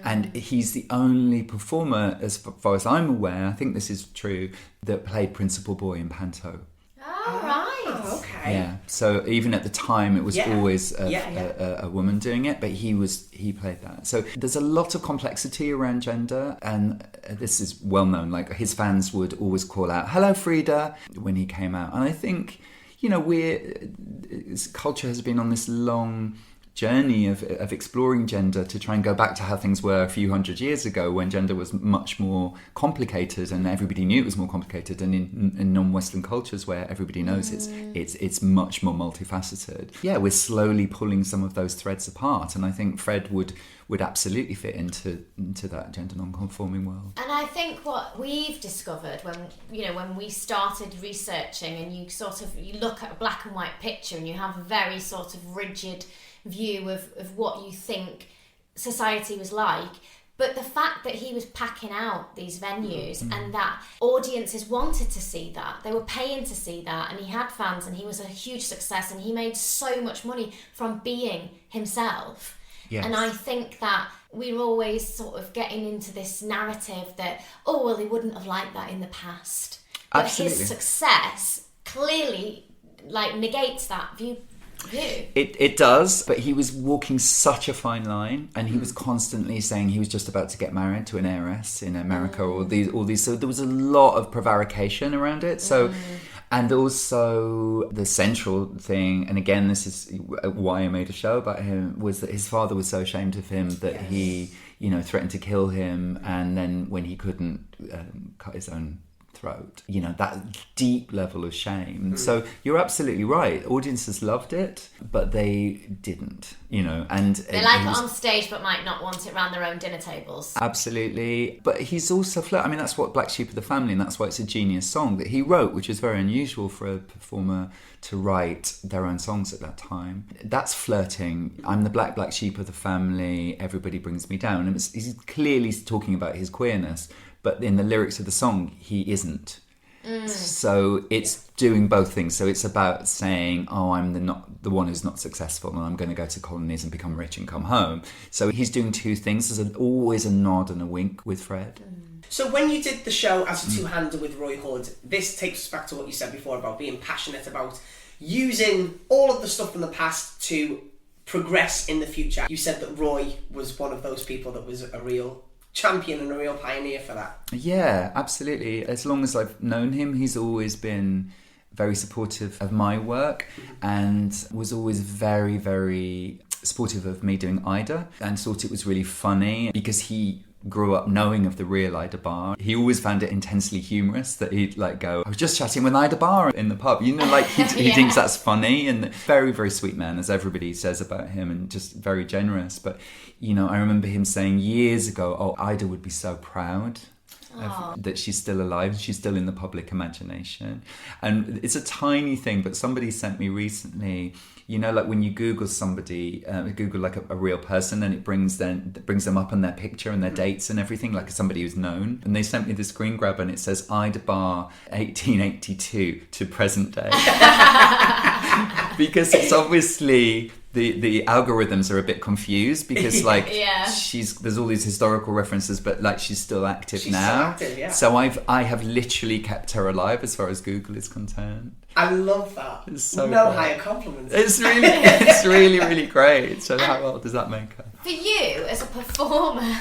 And he's the only performer, as far as I'm aware, I think this is true, that played Principal Boy in Panto. Oh, right. Oh, okay. Yeah. So even at the time, it was always a woman doing it, but he played that. So there's a lot of complexity around gender, and this is well known. Like his fans would always call out, "Hello, Frida," when he came out. And I think, culture has been on this long journey of exploring gender to try and go back to how things were a few hundred years ago, when gender was much more complicated and everybody knew it was more complicated, and in non-Western cultures where everybody knows it's much more multifaceted. Yeah, we're slowly pulling some of those threads apart, and I think Fred would absolutely fit into that gender non-conforming world. And I think what we've discovered when we started researching, and you look at a black and white picture and you have a very sort of rigid view of what you think society was like, but the fact that he was packing out these venues and that audiences wanted to see that, they were paying to see that, and he had fans, and he was a huge success, and he made so much money from being himself. Yes. And I think that we're always sort of getting into this narrative that, he wouldn't have liked that in the past. But Absolutely. His success clearly negates that view. It does, but he was walking such a fine line, and he was constantly saying he was just about to get married to an heiress in America, or all these. So there was a lot of prevarication around it. So, and also the central thing, and again, this is why I made a show about him, was that his father was so ashamed of him that he, threatened to kill him, and then when he couldn't, cut his own throat, you know, that deep level of shame. So you're absolutely right. Audiences loved it, but they didn't, you know. And they like it on stage, but might not want it around their own dinner tables. Absolutely. But he's also I mean, that's what Black Sheep of the Family, and that's why it's a genius song that he wrote, which is very unusual for a performer to write their own songs at that time. That's flirting. I'm the black sheep of the family. Everybody brings me down. And he's clearly talking about his queerness, but in the lyrics of the song, he isn't. So it's doing both things. So it's about saying, oh, I'm the one who's not successful, and I'm going to go to colonies and become rich and come home. So he's doing two things. There's always a nod and a wink with Fred. So when you did the show as a two-hander with Roy Hood, this takes us back to what you said before about being passionate about using all of the stuff from the past to progress in the future. You said that Roy was one of those people that was a real champion and a real pioneer for that. Yeah, absolutely. As long as I've known him, he's always been very supportive of my work and was always very, very supportive of me doing Ida, and thought it was really funny because he grew up knowing of the real Ida Barr. He always found it intensely humorous that he'd like go, I was just chatting with Ida Barr in the pub, you know, like he thinks that's funny. And very, very sweet man, as everybody says about him, and just very generous. But, you know, I remember him saying years ago, oh, Ida would be so proud that she's still alive, she's still in the public imagination. And it's a tiny thing, but somebody sent me recently, you know, like when you Google somebody, Google like a real person, and it brings them up on their picture and their dates and everything, like somebody who's known. And they sent me the screen grab, and it says Ida Barr 1882 to present day. Because it's obviously the algorithms are a bit confused because like there's all these historical references, but like she's still active now. Still active, yeah. So I have literally kept her alive as far as Google is concerned. I love that. It's so no great. higher compliments. It's really, really great. So how well does that make her? For you as a performer,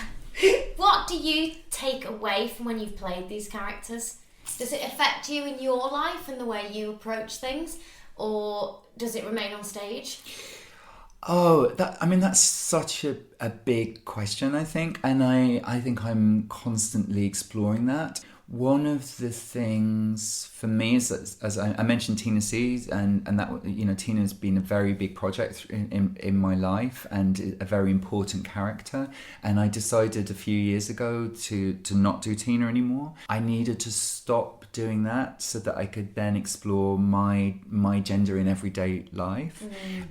what do you take away from when you've played these characters? Does it affect you in your life and the way you approach things, or does it remain on stage? Oh, that's such a big question, I think. And I think I'm constantly exploring that. One of the things for me is that, as I mentioned, Tina Sees, and that, you know, Tina has been a very big project in my life and a very important character. And I decided a few years ago to not do Tina anymore. I needed to stop doing that so that I could then explore my gender in everyday life.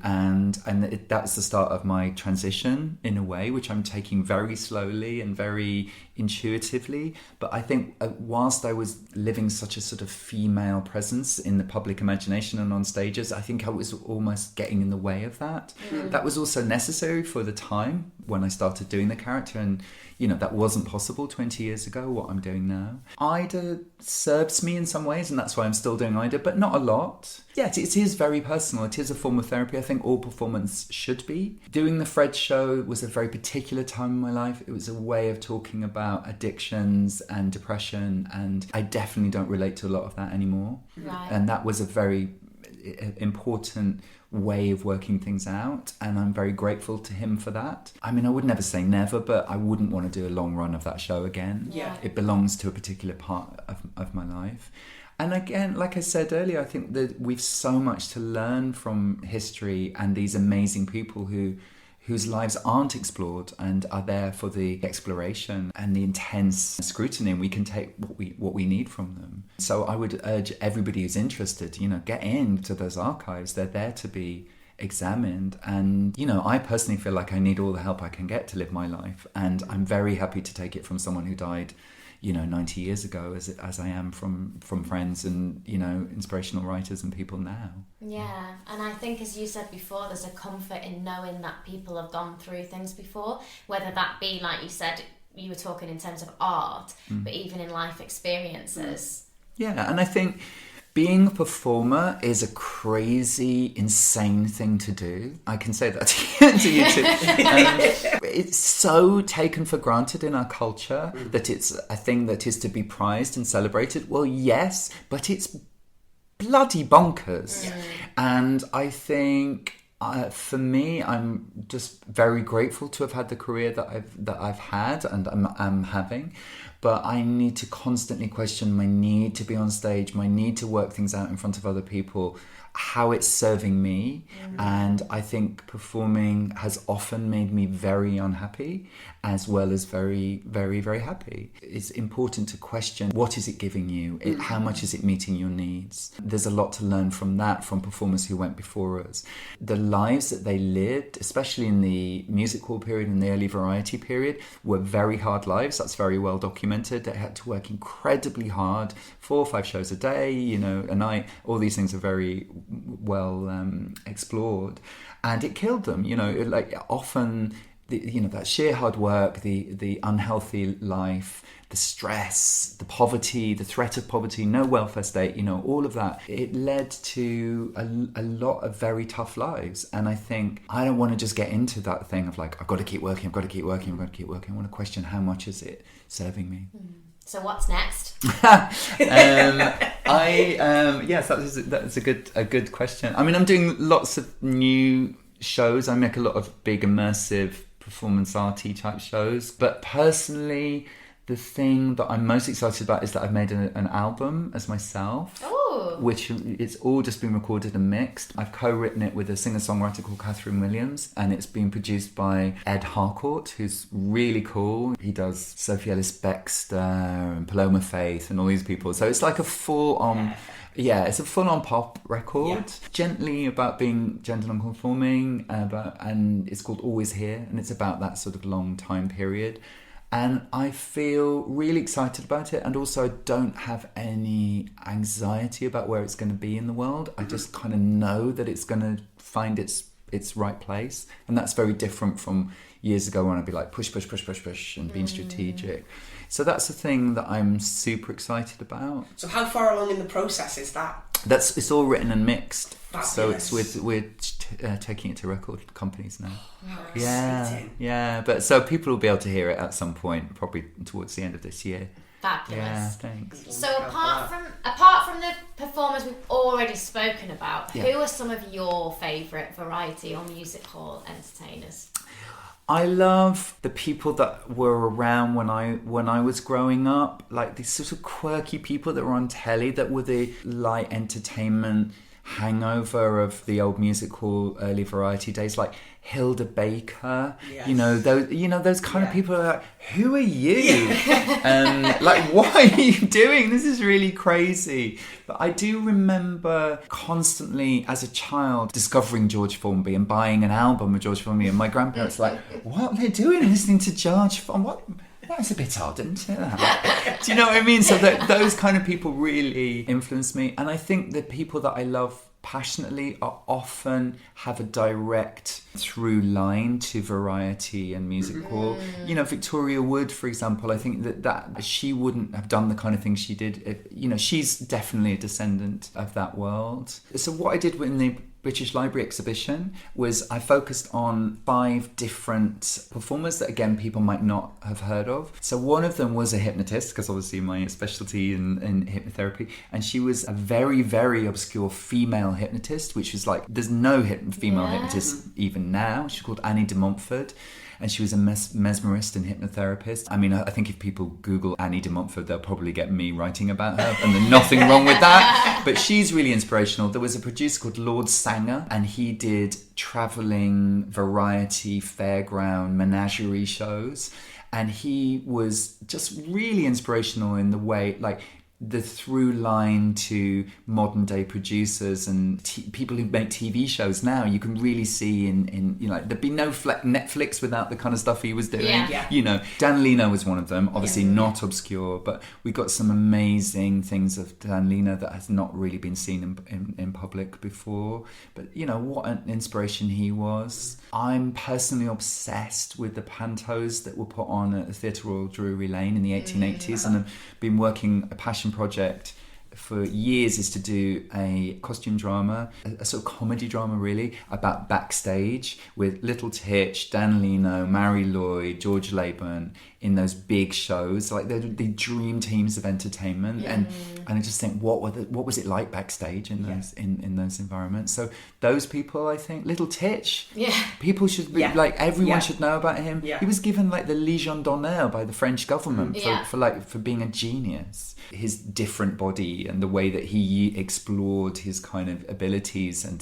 And that was the start of my transition in a way, which I'm taking very slowly and very intuitively. But I think whilst I was living such a sort of female presence in the public imagination and on stages, I think I was almost getting in the way of that. That was also necessary for the time when I started doing the character, and you know, that wasn't possible 20 years ago, what I'm doing now. Ida serves me in some ways, and that's why I'm still doing Ida, but not a lot. Yeah, it is very personal. It is a form of therapy. I think all performance should be. Doing the Fred show was a very particular time in my life. It was a way of talking about addictions and depression, and I definitely don't relate to a lot of that anymore. Right. And that was a very important way of working things out, and I'm very grateful to him for that. I mean, I would never say never, but I wouldn't want to do a long run of that show again. Yeah. It belongs to a particular part of my life. And again, like I said earlier, I think that we've so much to learn from history and these amazing people whose lives aren't explored and are there for the exploration and the intense scrutiny, and we can take what we need from them. So I would urge everybody who's interested, you know, get into those archives. They're there to be examined. And, you know, I personally feel like I need all the help I can get to live my life. And I'm very happy to take it from someone who died, you know, 90 years ago, as I am from friends and, you know, inspirational writers and people now. Yeah, and I think, as you said before, there's a comfort in knowing that people have gone through things before, whether that be, like you said, you were talking in terms of art, but even in life experiences. Yeah, and I think being a performer is a crazy, insane thing to do. I can say that to you too. It's so taken for granted in our culture that it's a thing that is to be prized and celebrated. Well, yes, but it's bloody bonkers. And I think For me, I'm just very grateful to have had the career that I've had and I'm having. But I need to constantly question my need to be on stage, my need to work things out in front of other people, how it's serving me. And I think performing has often made me very unhappy as well as very, very, very happy. It's important to question, what is it giving you? How much is it meeting your needs? There's a lot to learn from that, from performers who went before us. The lives that they lived, especially in the music hall period and the early variety period, were very hard lives. That's very well documented. They had to work incredibly hard, 4 or 5 shows a day, a night. All these things are very well explored, and it killed them. Often that sheer hard work, the unhealthy life, the stress, the poverty, the threat of poverty, no welfare state, all of that, it led to a lot of very tough lives. And I think I don't want to just get into that thing of like, I've got to keep working. I want to question, how much is it serving me? So what's next? Yes, that's a good question. I mean, I'm doing lots of new shows. I make a lot of big immersive performance arty type shows. But personally, the thing that I'm most excited about is that I've made an album as myself. Oh. Which it's all just been recorded and mixed. I've co-written it with a singer-songwriter called Catherine Williams, and it's been produced by Ed Harcourt, who's really cool. He does Sophie Ellis-Bextor and Paloma Faith and all these people. So it's like a full-on... Yeah, it's a full-on pop record, gently about being gender non-conforming, and it's called Always Here, and it's about that sort of long time period. And I feel really excited about it, and also I don't have any anxiety about where it's going to be in the world. I just kind of know that it's going to find its right place, and that's very different from years ago when I'd be like push, and being strategic. So that's the thing that I'm super excited about. So how far along in the process is that? It's all written and mixed. Fabulous. So we're taking it to record companies now. Oh, Yeah. But so people will be able to hear it at some point, probably towards the end of this year. Fabulous. Yeah, thanks. So apart from the performers we've already spoken about, who are some of your favourite variety or music hall entertainers? I love the people that were around when I was growing up, like these sort of quirky people that were on telly, that were the light entertainment hangover of the old music hall early variety days, like Hilda Baker. Yes. Those kind of people are like, who are you? Like, what are you doing? This is really crazy. But I do remember constantly as a child discovering George Formby and buying an album of George Formby, and my grandparents were like, what are they doing listening to George Formby? What? That's a bit odd, isn't it? Do you know what I mean? So those kind of people really influence me. And I think the people that I love passionately are often have a direct through line to variety and music hall. Victoria Wood, for example, I think that she wouldn't have done the kind of things she did. She's definitely a descendant of that world. So what I did in the British Library exhibition was I focused on 5 different performers that, again, people might not have heard of. So one of them was a hypnotist, because obviously my specialty in hypnotherapy, and she was a very, very obscure female hypnotist, which was like, there's no female hypnotist even now. She's called Annie de Montfort. And she was a mesmerist and hypnotherapist. I mean, I think if people Google Annie de Montfort, they'll probably get me writing about her, and there's nothing wrong with that. But she's really inspirational. There was a producer called Lord Sanger, and he did travelling variety, fairground, menagerie shows. And he was just really inspirational in the way, like, the through line to modern day producers and people who make TV shows now. You can really see in there'd be no Netflix without the kind of stuff he was doing. Dan Leno was one of them, obviously not obscure, but we got some amazing things of Dan Leno that has not really been seen in public before. But what an inspiration he was. I'm personally obsessed with the pantos that were put on at the Theatre Royal Drury Lane in the 1880s, and I've been working a passion project for years is to do a costume drama, a sort of comedy drama really, about backstage with Little Titch, Dan Leno, Mary Lloyd, George Labourn in those big shows. Like they're the dream teams of entertainment. And I just think, what was it like backstage in those in those environments? So those people, I think, Little Titch, people should be like, everyone should know about him. He was given like the Légion d'honneur by the French government for being a genius. His different body and the way that he explored his kind of abilities and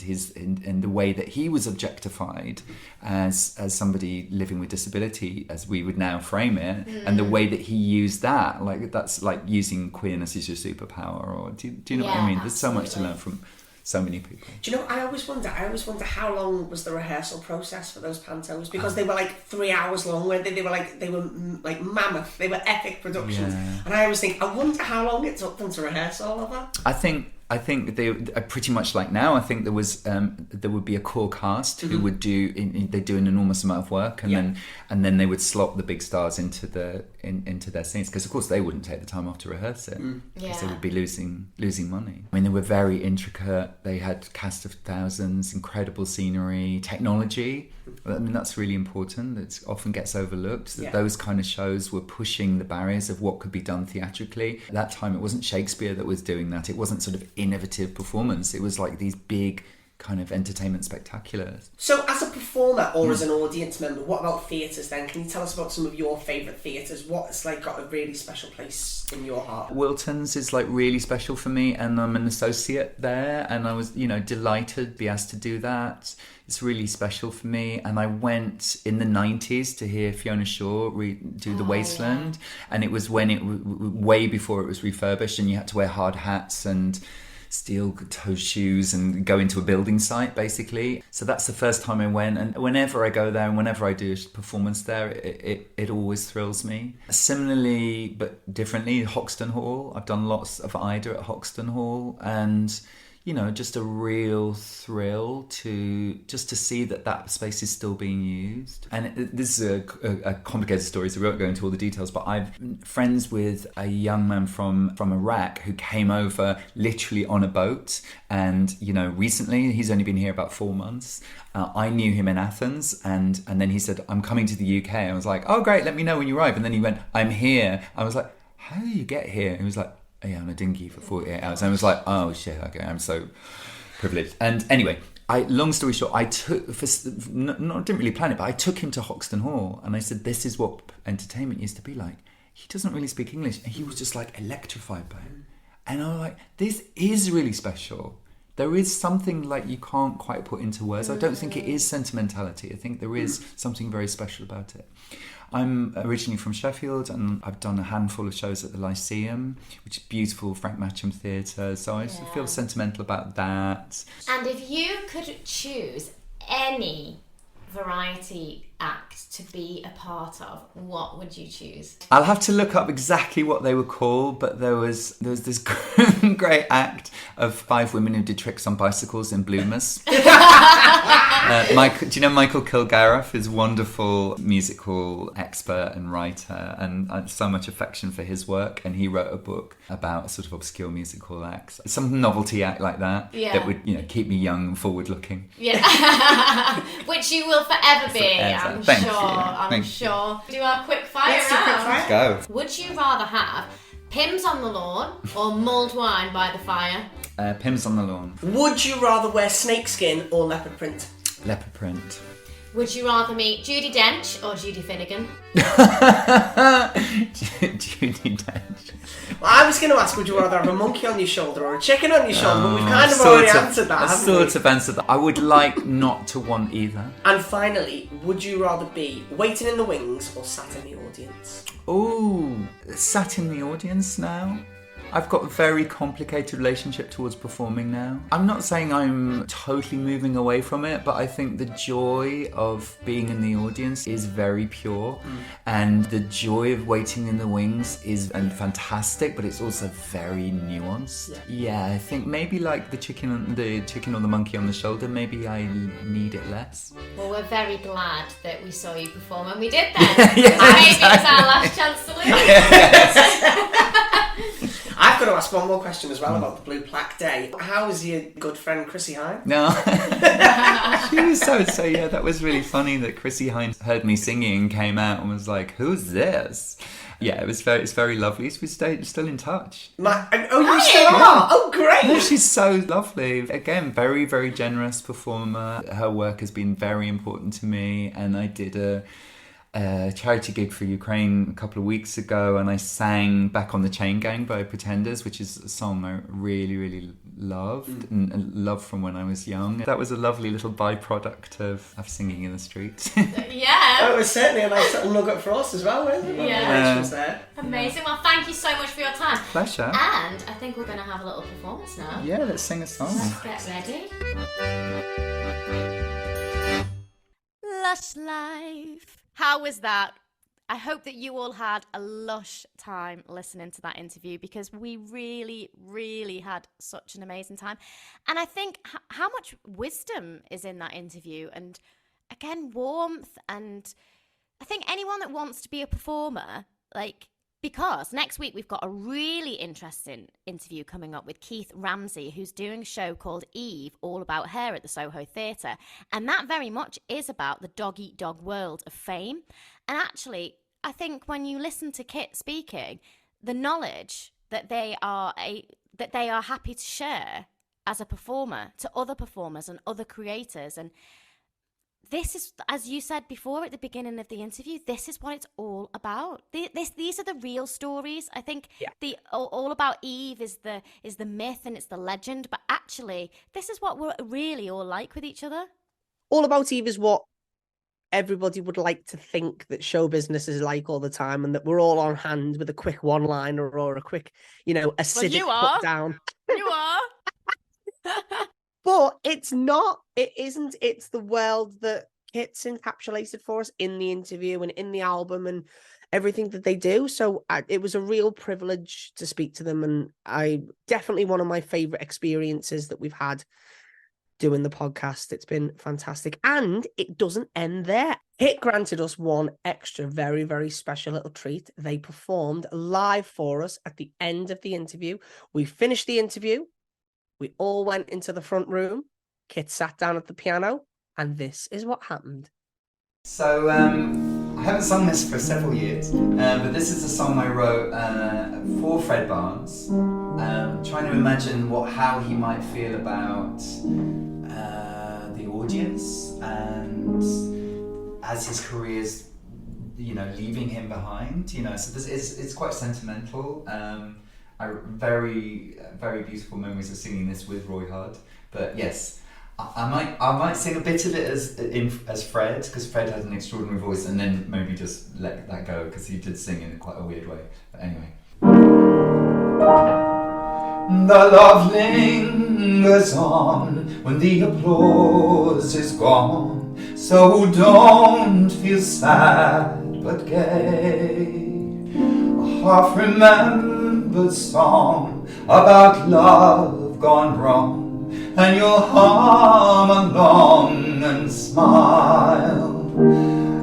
the way that he was objectified as somebody living with disability, as we would now frame it, and the way that he used that, like that's like using queerness as your superpower. Or do you know what I mean? There's so much to learn from so many people. Do you know, I always wonder how long was the rehearsal process for those pantos, because they were like 3 hours long, weren't they? They were like mammoth, they were epic productions. And I always think, I wonder how long it took them to rehearse all of that. I think they are pretty much like now. I think there would be a core cast who would they do an enormous amount of work, and then they would slot the big stars into their scenes, because of course they wouldn't take the time off to rehearse it, because they would be losing money. I mean, they were very intricate. They had cast of thousands, incredible scenery, technology. I mean, that's really important. It often gets overlooked that those kind of shows were pushing the barriers of what could be done theatrically. At that time, it wasn't Shakespeare that was doing that. It wasn't sort of innovative performance. It was like these big kind of entertainment spectaculars. So as a performer or as an audience member, what about theatres then? Can you tell us about some of your favourite theatres? What's like got a really special place in your heart? Wilton's is like really special for me, and I'm an associate there, and I was, delighted to be asked to do that. It's really special for me. And I went in the 90s to hear Fiona Shaw do The Wasteland, and it was when way before it was refurbished, and you had to wear hard hats and steel-toed shoes and go into a building site, basically. So that's the first time I went, and whenever I go there and whenever I do a performance there, it always thrills me. Similarly, but differently, Hoxton Hall. I've done lots of Ida at Hoxton Hall, and just a real thrill to see that space is still being used. And this is a complicated story, so we won't go into all the details, but I'm friends with a young man from Iraq who came over literally on a boat, and recently, he's only been here about 4 months. I knew him in Athens, and then he said, I'm coming to the UK. I was like, oh great, let me know when you arrive. And then he went, I'm here. I was like, how do you get here? And he was like, on a dinghy for 48 hours. And I was like, oh shit, okay, I'm so privileged. And anyway, long story short, I didn't really plan it, but I took him to Hoxton Hall, and I said, this is what entertainment used to be like. He doesn't really speak English, and he was just like electrified by it. And I was like, this is really special. There is something like you can't quite put into words. I don't think it is sentimentality. I think there is something very special about it. I'm originally from Sheffield, and I've done a handful of shows at the Lyceum, which is beautiful, Frank Matcham Theatre, so I feel sentimental about that. And if you could choose any variety act to be a part of, what would you choose? I'll have to look up exactly what they were called, but there was this great act of 5 women who did tricks on bicycles in Bloomers. Do you know Michael Kilgareth is a wonderful musical expert and writer, and so much affection for his work, and he wrote a book about sort of obscure musical acts, some novelty act like that that would keep me young and forward looking. Which you will forever be. I'm Thank sure. Do our quick fire round. Let's go. Would you rather have Pimm's on the lawn or mulled wine by the fire? Pimm's on the lawn. Would you rather wear snakeskin or leopard print? Leopard print. Would you rather meet Judi Dench or Judy Finnegan? Judi Dench. Well, I was going to ask, would you rather have a monkey on your shoulder or a chicken on your shoulder? But we've kind of already answered that, haven't we? Sort of answered that. I would like not to want either. And finally, would you rather be waiting in the wings or sat in the audience? Ooh, sat in the audience now. I've got a very complicated relationship towards performing now. I'm not saying I'm totally moving away from it, but I think the joy of being in the audience is very pure, and the joy of waiting in the wings is fantastic, but it's also very nuanced. Yeah, I think maybe like the chicken or the monkey on the shoulder, maybe I need it less. Well, we're very glad that we saw you perform, and we did then. Maybe it's our last chance to lose. I've got to ask, one more question as well about the Blue Plaque Day. How is your good friend Chrissie Hynde? No, she was so yeah. That was really funny that Chrissie Hynde heard me singing and came out and was like, "Who's this?" Yeah, it's very lovely. We still in touch. You still are? Oh, great! No, she's so lovely. Again, very, very generous performer. Her work has been very important to me, and I did a charity gig for Ukraine a couple of weeks ago, and I sang Back on the Chain Gang by Pretenders, which is a song I really, really loved and loved from when I was young. That was a lovely little byproduct of singing in the street. Yeah. It was certainly a nice little nugget for us as well, wasn't it? Yeah. There. Amazing. Well, thank you so much for your time. Pleasure. And I think we're going to have a little performance now. Yeah, let's sing a song. Let's get ready. Lush life. How was that? I hope that you all had a lush time listening to that interview, because we really, really had such an amazing time. And I think how much wisdom is in that interview, and again, warmth. And I think anyone that wants to be a performer, because next week we've got a really interesting interview coming up with Keith Ramsey, who's doing a show called Eve, all about hair at the Soho Theatre. And that very much is about the dog-eat-dog world of fame. And actually, I think when you listen to Kit speaking, the knowledge that they are happy to share as a performer to other performers and other creators. And this is, as you said before at the beginning of the interview, this is what it's all about. These are the real stories. I think the all about Eve is the myth and it's the legend, but actually, this is what we're really all like with each other. All About Eve is what everybody would like to think that show business is like all the time, and that we're all on hand with a quick one-liner or a quick, acidic put down. You are. But it's not. It isn't. It's the world that Kit's encapsulated for us in the interview and in the album and everything that they do. So it was a real privilege to speak to them, and definitely one of my favourite experiences that we've had doing the podcast. It's been fantastic. And it doesn't end there. Kit granted us one extra very, very special little treat. They performed live for us at the end of the interview. We finished the interview. We all went into the front room. Kit sat down at the piano, and this is what happened. So, I haven't sung this for several years, but this is a song I wrote for Fred Barnes, trying to imagine how he might feel about the audience, and as his career's, leaving him behind, so it's quite sentimental. Very, very beautiful memories of singing this with Roy Hudd. But yes, I might sing a bit of it as Fred, because Fred had an extraordinary voice, and then maybe just let that go, because he did sing in quite a weird way. But anyway. The love lingers on when the applause is gone, so don't feel sad but gay. A half-remembered song about love gone wrong, and you'll hum along and smile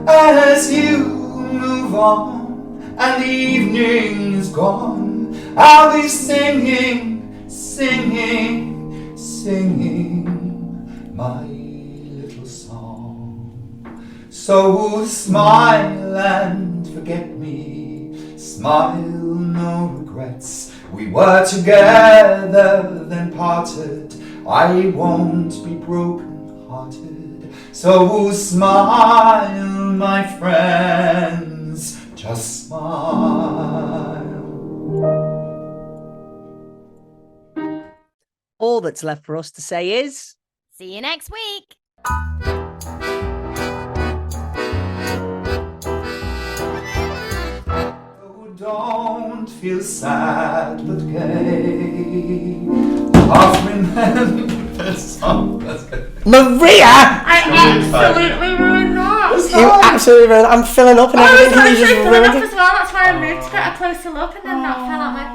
as you move on, and the evening's gone. I'll be singing, singing, singing my little song. So smile and forget me, smile, no regrets. We were together, then parted. I won't be broken-hearted. So smile, my friends, just smile. All that's left for us to say is... See you next week. Don't feel sad but gay. Half remember the song. That's good. Maria! I absolutely ruined that. You absolutely ruined that. I'm filling up and everything. I was actually filling up as well. That's why I moved to get a closer look, and then that fell out my